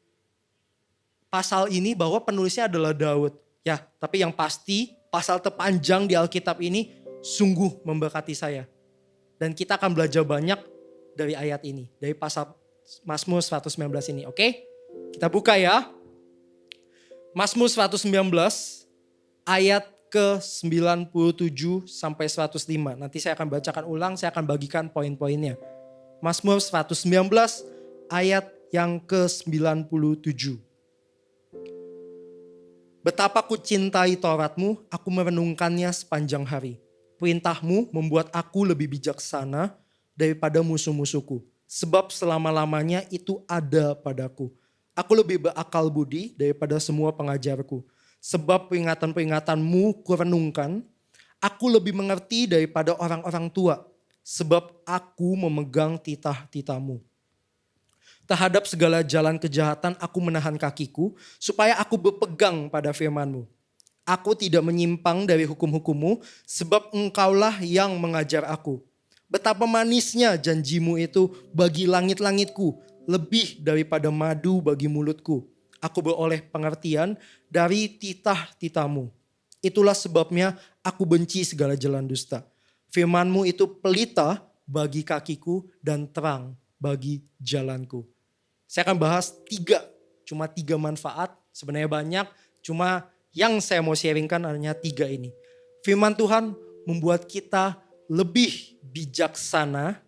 pasal ini bahwa penulisnya adalah Daud. Ya, tapi yang pasti pasal terpanjang di Alkitab ini sungguh memberkati saya. Dan kita akan belajar banyak dari ayat ini, dari pasal Mazmur 119 ini, oke? Kita buka ya. Mazmur 119 ayat ke-97 sampai 105. Nanti saya akan bacakan ulang, saya akan bagikan poin-poinnya. Mazmur 119 ayat yang ke-97. Betapa ku cintai Tauratmu, aku merenungkannya sepanjang hari. Perintahmu membuat aku lebih bijaksana daripada musuh-musuhku. Sebab selama-lamanya itu ada padaku. Aku lebih berakal budi daripada semua pengajarku. Sebab peringatan-peringatanmu kurenungkan. Aku lebih mengerti daripada orang-orang tua. Sebab aku memegang titah-titahmu. Terhadap segala jalan kejahatan aku menahan kakiku. Supaya aku berpegang pada firman-Mu. Aku tidak menyimpang dari hukum-hukum-Mu. Sebab engkaulah yang mengajar aku. Betapa manisnya janjimu itu bagi langit-langitku. Lebih daripada madu bagi mulutku. Aku beroleh pengertian dari titah-titahmu. Itulah sebabnya aku benci segala jalan dusta. Firman-Mu itu pelita bagi kakiku dan terang bagi jalanku. Saya akan bahas 3 manfaat. Sebenarnya banyak, cuma yang saya mau sharingkan hanya 3 ini. Firman Tuhan membuat kita lebih bijaksana,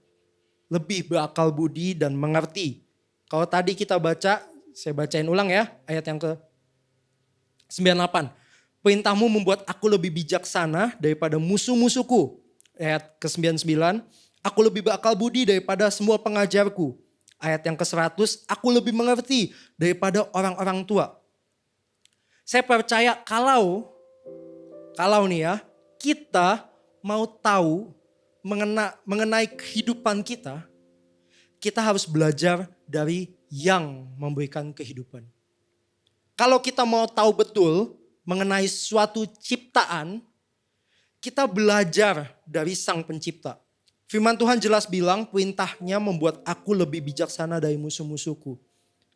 lebih berakal budi dan mengerti. Kalau tadi kita baca, saya bacain ulang ya, ayat yang ke-98. Perintahmu membuat aku lebih bijaksana daripada musuh-musuhku. Ayat ke-99, aku lebih berakal budi daripada semua pengajarku. Ayat yang ke-100, aku lebih mengerti daripada orang-orang tua. Saya percaya kalau nih ya, kita mau tahu mengenai kehidupan kita harus belajar dari yang memberikan kehidupan. Kalau kita mau tahu betul mengenai suatu ciptaan, kita belajar dari Sang Pencipta. Firman Tuhan jelas bilang perintahnya membuat aku lebih bijaksana dari musuh-musuhku.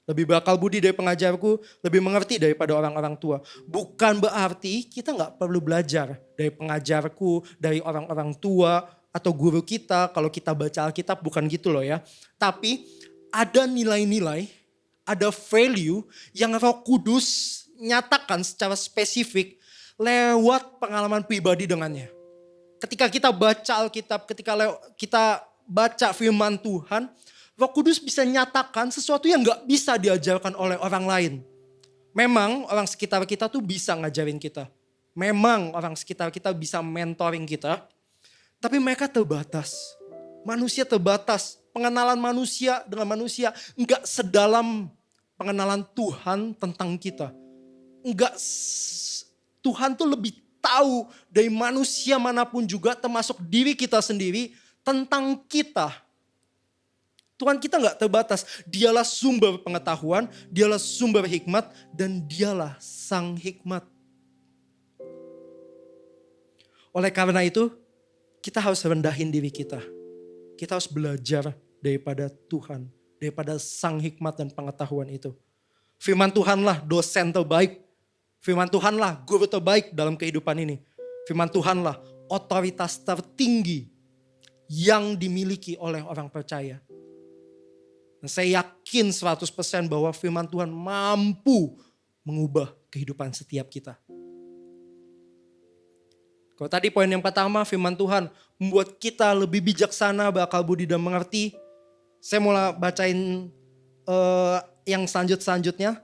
Lebih berakal budi dari pengajarku, lebih mengerti daripada orang-orang tua. Bukan berarti kita gak perlu belajar dari pengajarku, dari orang-orang tua, atau guru kita kalau kita baca Alkitab, bukan gitu loh ya. Tapi ada nilai-nilai, ada value yang Roh Kudus nyatakan secara spesifik lewat pengalaman pribadi dengannya. Ketika kita baca Alkitab, ketika kita baca firman Tuhan, Roh Kudus bisa nyatakan sesuatu yang gak bisa diajarkan oleh orang lain. Memang orang sekitar kita tuh bisa ngajarin kita. Memang orang sekitar kita bisa mentoring kita. Tapi mereka terbatas. Manusia terbatas. Pengenalan manusia dengan manusia enggak sedalam pengenalan Tuhan tentang kita. Tuhan tuh lebih tahu dari manusia manapun juga, termasuk diri kita sendiri, tentang kita. Tuhan kita enggak terbatas. Dialah sumber pengetahuan, dialah sumber hikmat, dan dialah sang hikmat. Oleh karena itu, kita harus rendahin diri kita. Kita harus belajar daripada Tuhan. Daripada sang hikmat dan pengetahuan itu. Firman Tuhanlah dosen terbaik. Firman Tuhanlah guru terbaik dalam kehidupan ini. Firman Tuhanlah otoritas tertinggi yang dimiliki oleh orang percaya. Dan saya yakin 100% bahwa firman Tuhan mampu mengubah kehidupan setiap kita. Kalau tadi poin yang pertama, firman Tuhan membuat kita lebih bijaksana, berakal budi dan mengerti. Saya mulai bacain yang selanjutnya.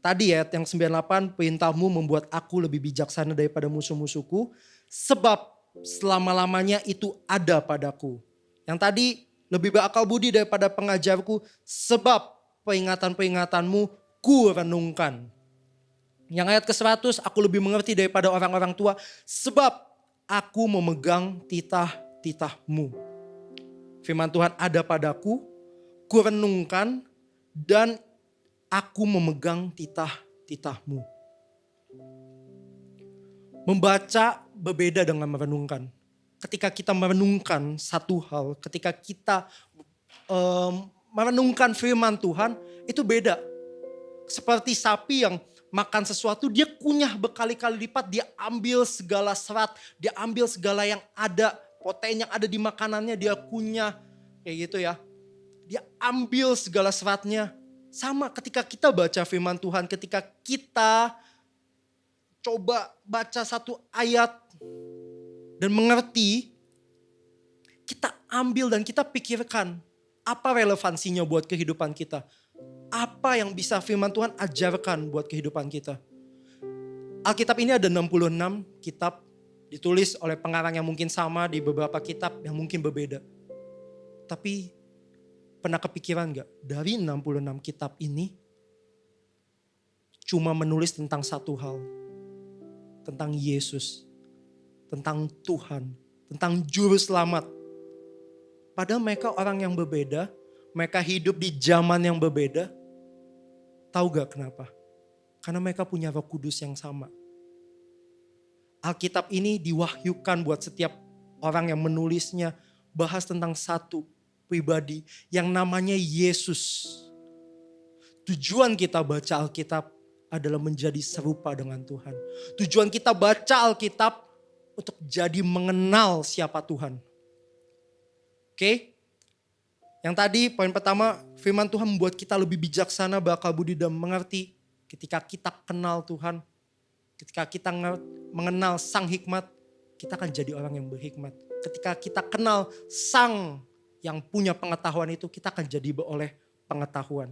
Tadi ayat yang 98, perintahmu membuat aku lebih bijaksana daripada musuh-musuhku, sebab selama-lamanya itu ada padaku. Yang tadi, lebih berakal budi daripada pengajarku, sebab peringatan-peringatanmu ku renungkan. Yang ayat ke-100, aku lebih mengerti daripada orang-orang tua, sebab aku memegang titah-titahmu. Firman Tuhan ada padaku, ku renungkan, dan aku memegang titah-titahmu. Membaca berbeda dengan merenungkan. Ketika kita merenungkan satu hal, ketika kita merenungkan firman Tuhan, itu beda. Seperti sapi yang makan sesuatu, dia kunyah berkali-kali lipat, dia ambil segala serat, dia ambil segala yang ada, protein yang ada di makanannya, dia kunyah, kayak gitu ya. Dia ambil segala seratnya. Sama ketika kita baca firman Tuhan, ketika kita coba baca satu ayat dan mengerti, kita ambil dan kita pikirkan apa relevansinya buat kehidupan kita. Apa yang bisa firman Tuhan ajarkan buat kehidupan kita. Alkitab ini ada 66 kitab ditulis oleh pengarang yang mungkin sama di beberapa kitab yang mungkin berbeda. Tapi pernah kepikiran gak dari 66 kitab ini cuma menulis tentang satu hal. Tentang Yesus, tentang Tuhan, tentang juru selamat. Padahal mereka orang yang berbeda, mereka hidup di zaman yang berbeda. Tahu gak kenapa? Karena mereka punya Roh Kudus yang sama. Alkitab ini diwahyukan buat setiap orang yang menulisnya, bahas tentang satu pribadi yang namanya Yesus. Tujuan kita baca Alkitab adalah menjadi serupa dengan Tuhan. Tujuan kita baca Alkitab untuk jadi mengenal siapa Tuhan. Oke? Yang tadi poin pertama, firman Tuhan membuat kita lebih bijaksana, berakal budi dan mengerti. Ketika kita kenal Tuhan, ketika kita mengenal Sang Hikmat, kita akan jadi orang yang berhikmat. Ketika kita kenal Sang yang punya pengetahuan itu, kita akan jadi beroleh pengetahuan.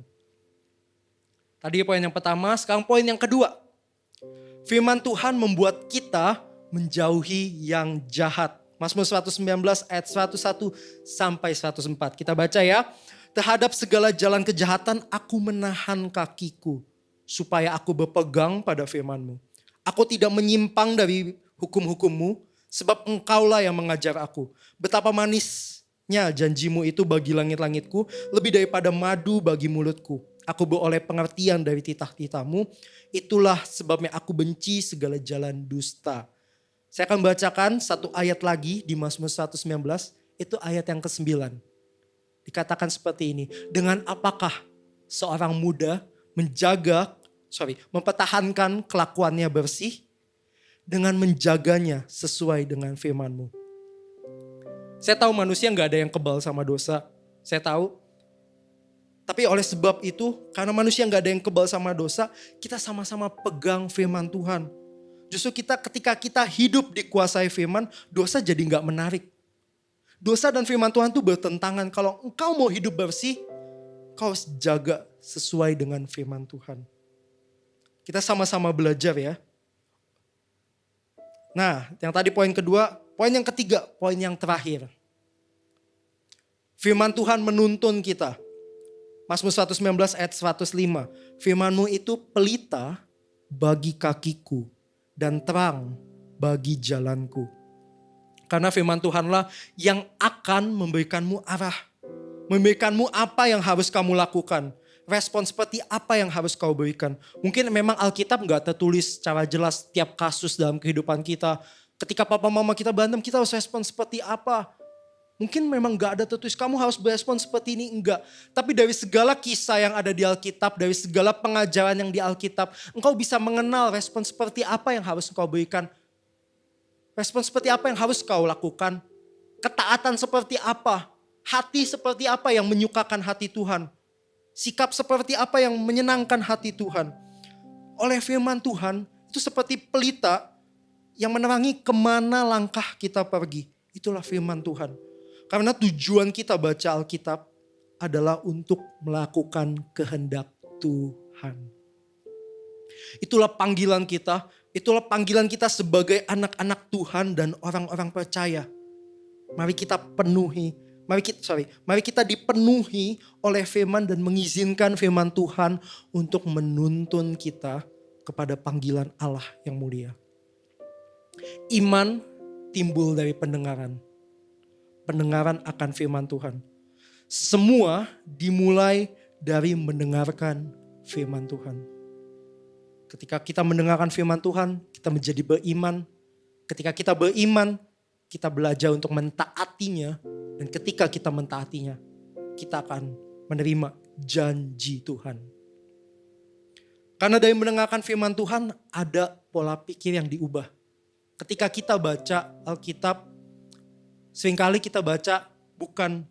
Tadi poin yang pertama, sekarang poin yang kedua. Firman Tuhan membuat kita menjauhi yang jahat. Mazmur 119 ayat 101 sampai 104. Kita baca ya. Terhadap segala jalan kejahatan aku menahan kakiku, supaya aku berpegang pada firman-Mu. Aku tidak menyimpang dari hukum-hukum-Mu, sebab Engkaulah yang mengajar aku. Betapa manisnya janji-Mu itu bagi langit-langitku, lebih daripada madu bagi mulutku. Aku beroleh pengertian dari titah-titah-Mu, itulah sebabnya aku benci segala jalan dusta. Saya akan bacakan satu ayat lagi di Mazmur 119, itu ayat yang ke-9. Dikatakan seperti ini, dengan apakah seorang muda mempertahankan kelakuannya bersih, dengan menjaganya sesuai dengan firman-Mu. Saya tahu manusia gak ada yang kebal sama dosa, saya tahu. Tapi oleh sebab itu, karena manusia gak ada yang kebal sama dosa, kita sama-sama pegang firman Tuhan. Justru ketika kita hidup dikuasai firman, dosa jadi gak menarik. Dosa dan firman Tuhan itu bertentangan. Kalau engkau mau hidup bersih, kau harus jaga sesuai dengan firman Tuhan. Kita sama-sama belajar ya. Nah, yang tadi poin kedua, poin yang ketiga, poin yang terakhir. Firman Tuhan menuntun kita. Mazmur 119 ayat 105. Firman-Mu itu pelita bagi kakiku dan terang bagi jalanku. Karena firman Tuhanlah yang akan memberikanmu arah. Memberikanmu apa yang harus kamu lakukan. Respon seperti apa yang harus kau berikan. Mungkin memang Alkitab gak tertulis secara jelas tiap kasus dalam kehidupan kita. Ketika papa mama kita berantem, kita harus respon seperti apa. Mungkin memang gak ada tertulis, kamu harus berespon seperti ini, enggak. Tapi dari segala kisah yang ada di Alkitab, dari segala pengajaran yang di Alkitab, engkau bisa mengenal respon seperti apa yang harus engkau berikan. Respon seperti apa yang harus kau lakukan. Ketaatan seperti apa. Hati seperti apa yang menyukakan hati Tuhan. Sikap seperti apa yang menyenangkan hati Tuhan. Oleh firman Tuhan, itu seperti pelita yang menerangi kemana langkah kita pergi. Itulah firman Tuhan. Karena tujuan kita baca Alkitab adalah untuk melakukan kehendak Tuhan. Itulah panggilan kita. Itulah panggilan kita sebagai anak-anak Tuhan dan orang-orang percaya. Mari kita penuhi. Mari kita dipenuhi oleh firman dan mengizinkan firman Tuhan untuk menuntun kita kepada panggilan Allah yang mulia. Iman timbul dari pendengaran. Pendengaran akan firman Tuhan. Semua dimulai dari mendengarkan firman Tuhan. Ketika kita mendengarkan firman Tuhan, kita menjadi beriman. Ketika kita beriman, kita belajar untuk mentaatinya. Dan ketika kita mentaatinya, kita akan menerima janji Tuhan. Karena dari mendengarkan firman Tuhan, ada pola pikir yang diubah. Ketika kita baca Alkitab, seringkali kita baca bukan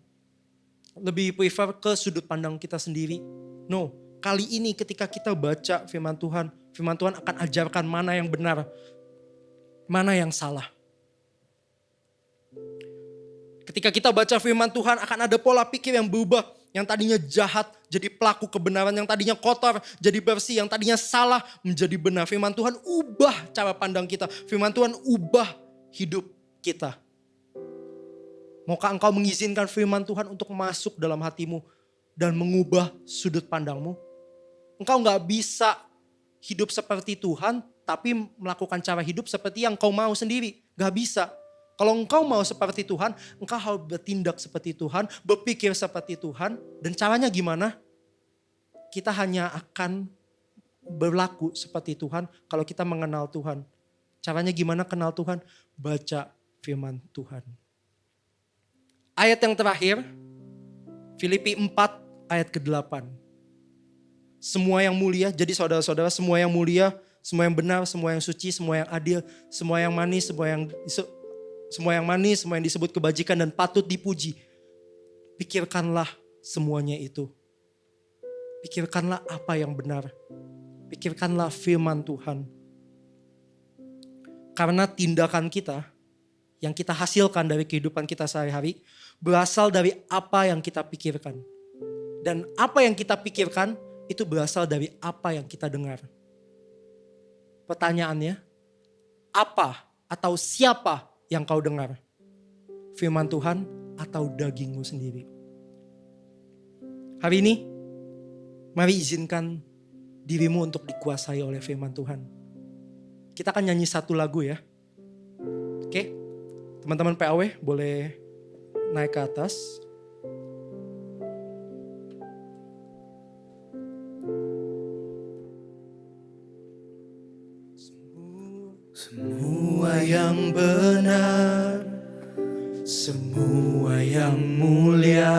lebih prefer ke sudut pandang kita sendiri. No, kali ini ketika kita baca firman Tuhan akan ajarkan mana yang benar, mana yang salah. Ketika kita baca firman Tuhan akan ada pola pikir yang berubah. Yang tadinya jahat jadi pelaku kebenaran, yang tadinya kotor jadi bersih, yang tadinya salah menjadi benar. Firman Tuhan ubah cara pandang kita. Firman Tuhan ubah hidup kita. Maukah engkau mengizinkan firman Tuhan untuk masuk dalam hatimu dan mengubah sudut pandangmu? Engkau gak bisa hidup seperti Tuhan tapi melakukan cara hidup seperti yang kau mau sendiri. Gak bisa. Kalau engkau mau seperti Tuhan, engkau harus bertindak seperti Tuhan, berpikir seperti Tuhan. Dan caranya gimana? Kita hanya akan berlaku seperti Tuhan kalau kita mengenal Tuhan. Caranya gimana kenal Tuhan? Baca firman Tuhan. Ayat yang terakhir, Filipi 4 ayat ke-8. Semua yang mulia, jadi saudara-saudara semua yang mulia, semua yang benar, semua yang suci, semua yang adil, semua yang manis, semua yang disebut kebajikan dan patut dipuji. Pikirkanlah semuanya itu. Pikirkanlah apa yang benar. Pikirkanlah firman Tuhan. Karena tindakan kita, yang kita hasilkan dari kehidupan kita sehari-hari, berasal dari apa yang kita pikirkan. Dan apa yang kita pikirkan, itu berasal dari apa yang kita dengar. Pertanyaannya, apa atau siapa yang kau dengar? Firman Tuhan atau dagingmu sendiri? Hari ini, mari izinkan dirimu untuk dikuasai oleh firman Tuhan. Kita akan nyanyi satu lagu ya. Oke, teman-teman PAW boleh naik ke atas. Semua yang benar, semua yang mulia,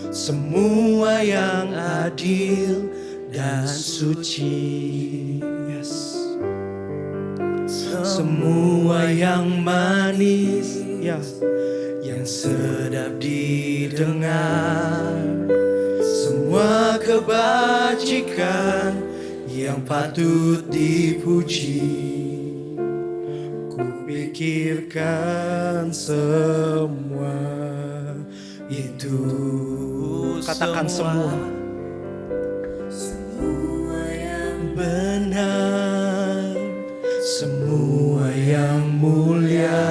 semua yang adil dan suci. Yes. Semua yang manis, yes, yang sedap didengar, semua kebajikan yang patut dipuji. Kupikirkan semua itu. Katakan semua. Semua yang benar, semua yang mulia,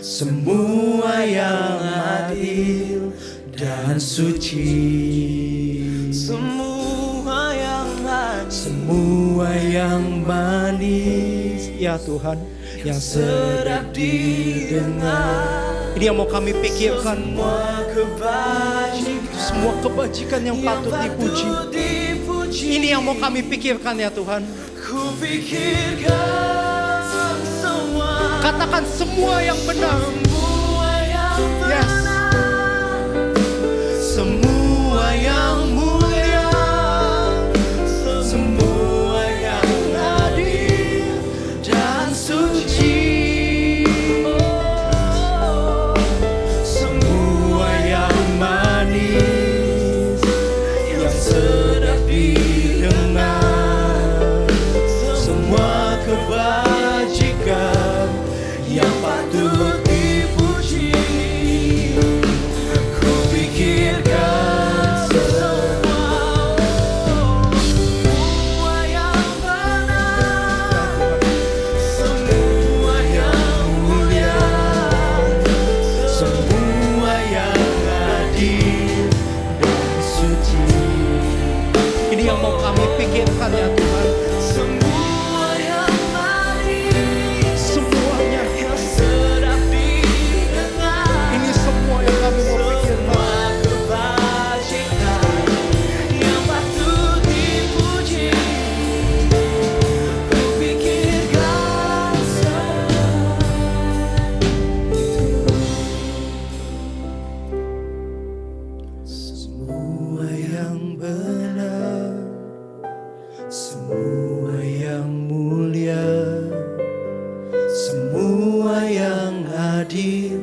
semua yang adil dan suci. Semua yang manis, ya Tuhan, yang sedap didengar. Ini yang mau kami pikirkan. Semua kebajikan yang patut dipuji. Ini yang mau kami pikirkan ya Tuhan. Katakan semua yang benar. Yes. Semua yang mulia, semua yang adil dan suci. Semua yang manis, yang sedap didengar, semua kebajikan yang patut mau kami pikirkan ya Tuhan. Semua yang manis, Semuanya, yang sedap didengar, ini semua yang kami mau pikirkan. kebajikan yang patut dipuji. Ku pikirkan Semua yang benar, semua yang mulia, semua yang adil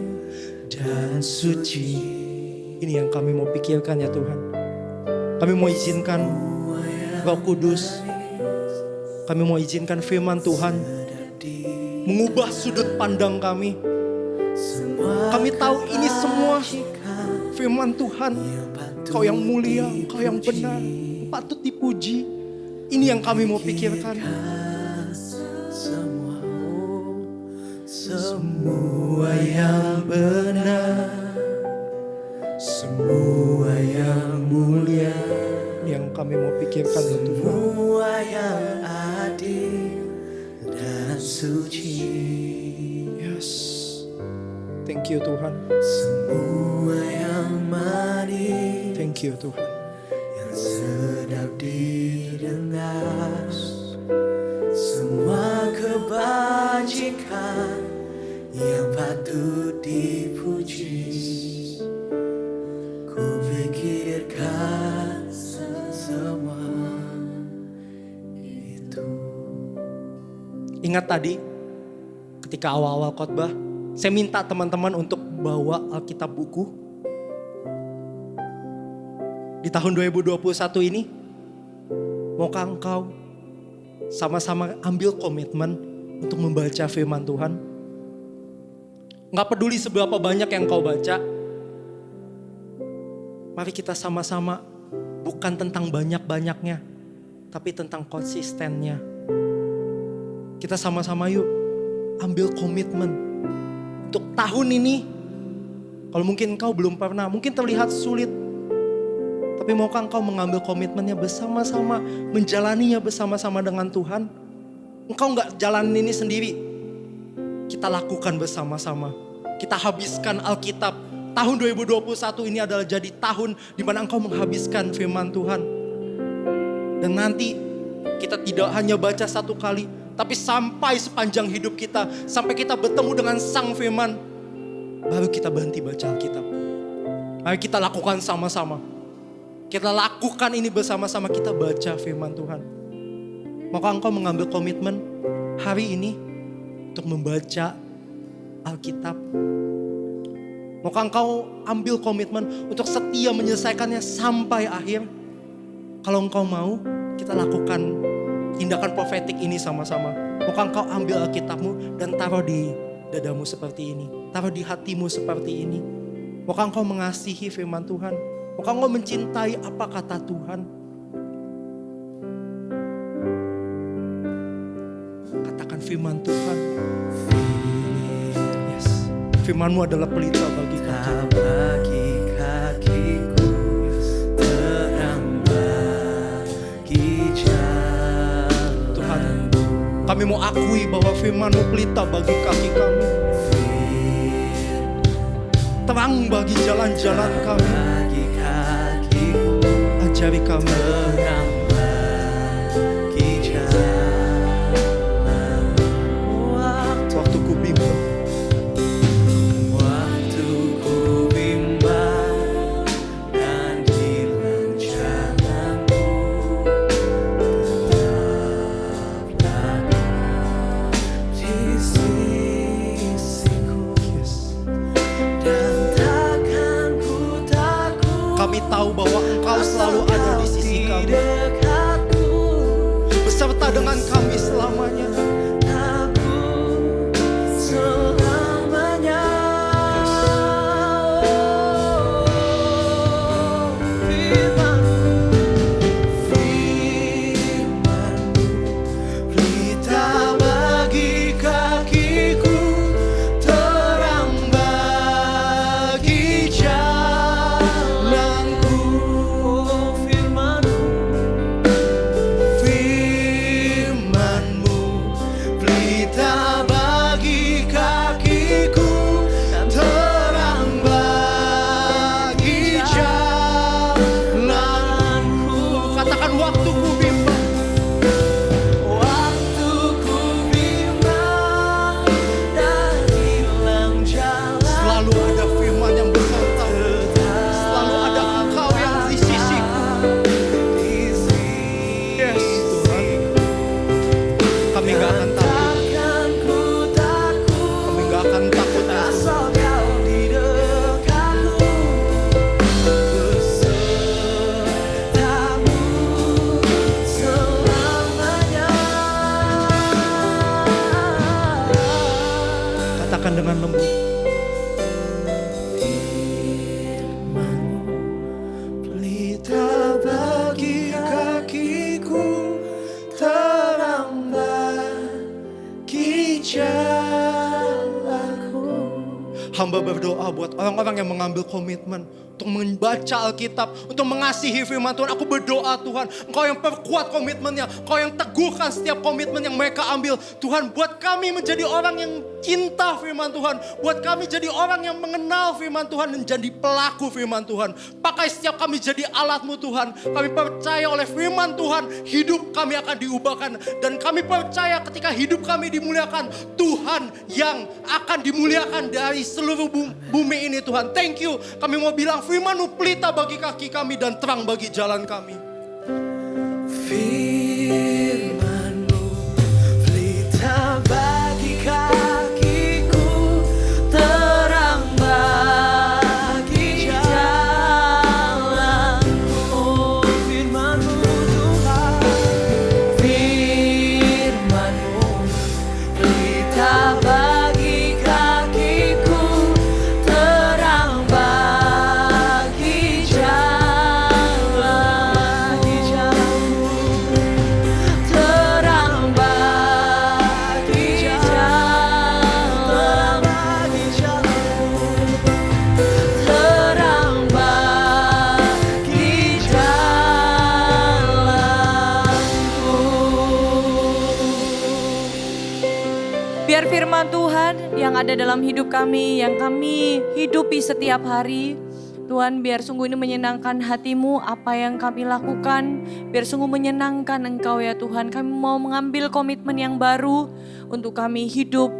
dan suci. Ini yang kami mau pikirkan ya Tuhan. Kami mau izinkan Roh Kudus, kami mau izinkan firman Tuhan mengubah sudut pandang kami. Kami tahu ini semua firman Tuhan. Kau yang mulia, Kau yang benar, patut dipuji. Ini yang kami mau pikirkan. Semua yang benar, semua yang mulia, yang kami mau pikirkan ya Tuhan. Semua yang adil dan suci, Yes, thank you Tuhan, semua yang manis, thank you Tuhan. yang sedap didengar, semua kebajikan yang patut dipuji. Ku pikirkan semua itu. Ingat tadi ketika awal-awal khotbah, saya minta teman-teman untuk bawa Alkitab buku. Di tahun 2021 ini, maukah engkau sama-sama ambil komitmen untuk membaca firman Tuhan? Nggak peduli seberapa banyak yang kau baca, mari kita sama-sama, bukan tentang banyak-banyaknya, tapi tentang konsistennya. Kita sama-sama yuk ambil komitmen untuk tahun ini. Kalau mungkin engkau belum pernah, mungkin terlihat sulit, tapi maukah engkau mengambil komitmennya bersama-sama, menjalaninya bersama-sama dengan Tuhan? Engkau nggak jalanin ini sendiri, kita lakukan bersama-sama. Kita habiskan Alkitab. Tahun 2021 ini adalah jadi tahun di mana engkau menghabiskan firman Tuhan. Dan nanti kita tidak hanya baca satu kali, tapi sampai sepanjang hidup kita, sampai kita bertemu dengan Sang Firman, baru kita berhenti baca Alkitab. Mari kita lakukan sama-sama. Kita lakukan ini bersama-sama, kita baca firman Tuhan. Maka engkau mengambil komitmen hari ini untuk membaca Alkitab. Maka engkau ambil komitmen untuk setia menyelesaikannya sampai akhir. Kalau engkau mau, kita lakukan tindakan profetik ini sama-sama. Maka engkau ambil Alkitabmu dan taruh di dadamu seperti ini. Taruh di hatimu seperti ini. Maka engkau mengasihi firman Tuhan. Maka engkau mencintai apa kata Tuhan. Katakan firman Tuhan. Yes. Firman-Mu adalah pelita bagi kami. Bagi kakiku, terang bagi jalan. Tuhan, kami mau akui bahwa firman-Mu pelita bagi kaki kami, terang bagi jalan-jalan kami. Bagi kakiku, Ajari kami, terang bagi jalan. waktu ku bimbang, Waktu ku bimbang dan hilang jalanku, tetaplah di sisiku. yes. Dan takkan ku takut. Kami tahu bahwa Engkau selalu ada di sisi kami, Dekatku, beserta dengan kami selamanya. aku selamanya. Firman-Mu, pelita bagi kakiku, terang bagi jalanku. Firman-Mu hamba berdoa buat orang-orang yang mengambil komitmen untuk membaca Alkitab, untuk mengasihi firman Tuhan. Aku berdoa Tuhan, Engkau yang perkuat komitmennya, Engkau yang teguhkan setiap komitmen yang mereka ambil. Tuhan, buat kami menjadi orang yang cinta firman Tuhan, buat kami jadi orang yang mengenal firman Tuhan dan jadi pelaku firman Tuhan. Pakai setiap kami jadi alat-Mu Tuhan. Kami percaya oleh firman Tuhan, hidup kami akan diubahkan. Dan kami percaya ketika hidup kami dimuliakan, Tuhan yang akan dimuliakan dari seluruh bumi ini Tuhan. Thank you. Kami mau bilang firman-Mu pelita bagi kaki kami dan terang bagi jalan kami. Firman-Mu pelita bagi kakiku, terang bagi jalan. Oh, firman-Mu Tuhan, firman-Mu pelita bagi kakiku, terang bagi jalan. Terang bagi jalan, terang bagi jalanku. Biar firman Tuhan yang ada dalam hidup kami, yang kami hidupi setiap hari, Tuhan, biar sungguh ini menyenangkan hati-Mu apa yang kami lakukan. Biar sungguh menyenangkan Engkau ya Tuhan. Kami mau mengambil komitmen yang baru untuk kami hidup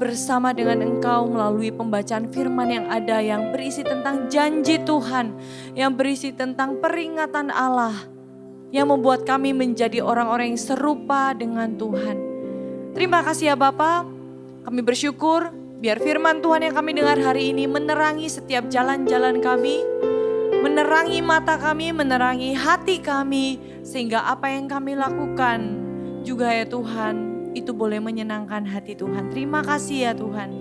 bersama dengan Engkau melalui pembacaan firman yang ada, yang berisi tentang janji Tuhan, yang berisi tentang peringatan Allah, yang membuat kami menjadi orang-orang yang serupa dengan Tuhan. Terima kasih ya Bapa, kami bersyukur biar firman Tuhan yang kami dengar hari ini menerangi setiap jalan-jalan kami, menerangi mata kami, menerangi hati kami, sehingga apa yang kami lakukan juga ya Tuhan, itu boleh menyenangkan hati Tuhan. Terima kasih ya Tuhan.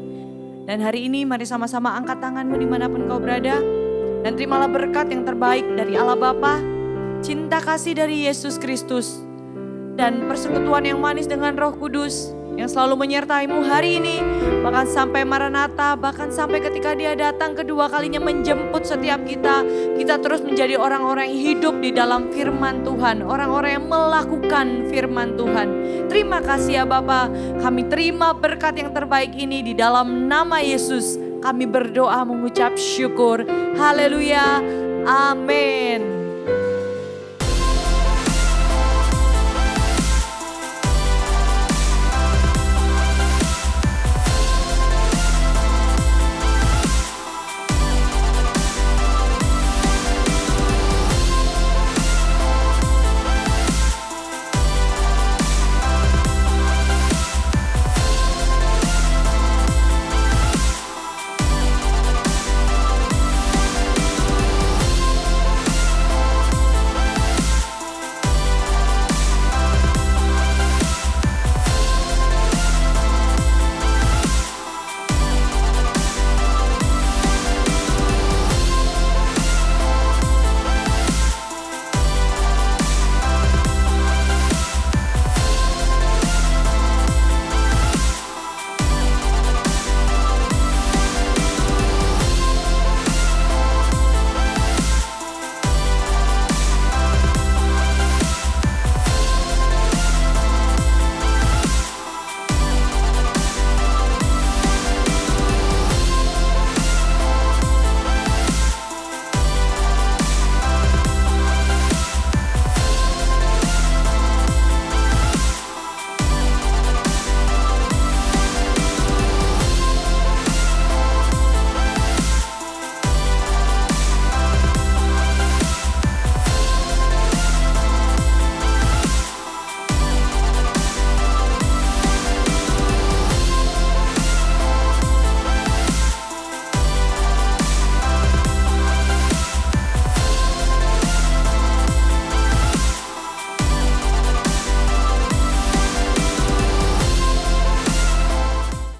Dan hari ini mari sama-sama angkat tangan-Mu dimanapun kau berada, dan terimalah berkat yang terbaik dari Allah Bapa, cinta kasih dari Yesus Kristus, dan persekutuan yang manis dengan Roh Kudus yang selalu menyertai-Mu hari ini, bahkan sampai Maranatha, bahkan sampai ketika Dia datang kedua kalinya menjemput setiap kita. Kita terus menjadi orang-orang yang hidup di dalam firman Tuhan, orang-orang yang melakukan firman Tuhan. Terima kasih ya Bapa, kami terima berkat yang terbaik ini di dalam nama Yesus. Kami berdoa mengucap syukur. Haleluya, amin.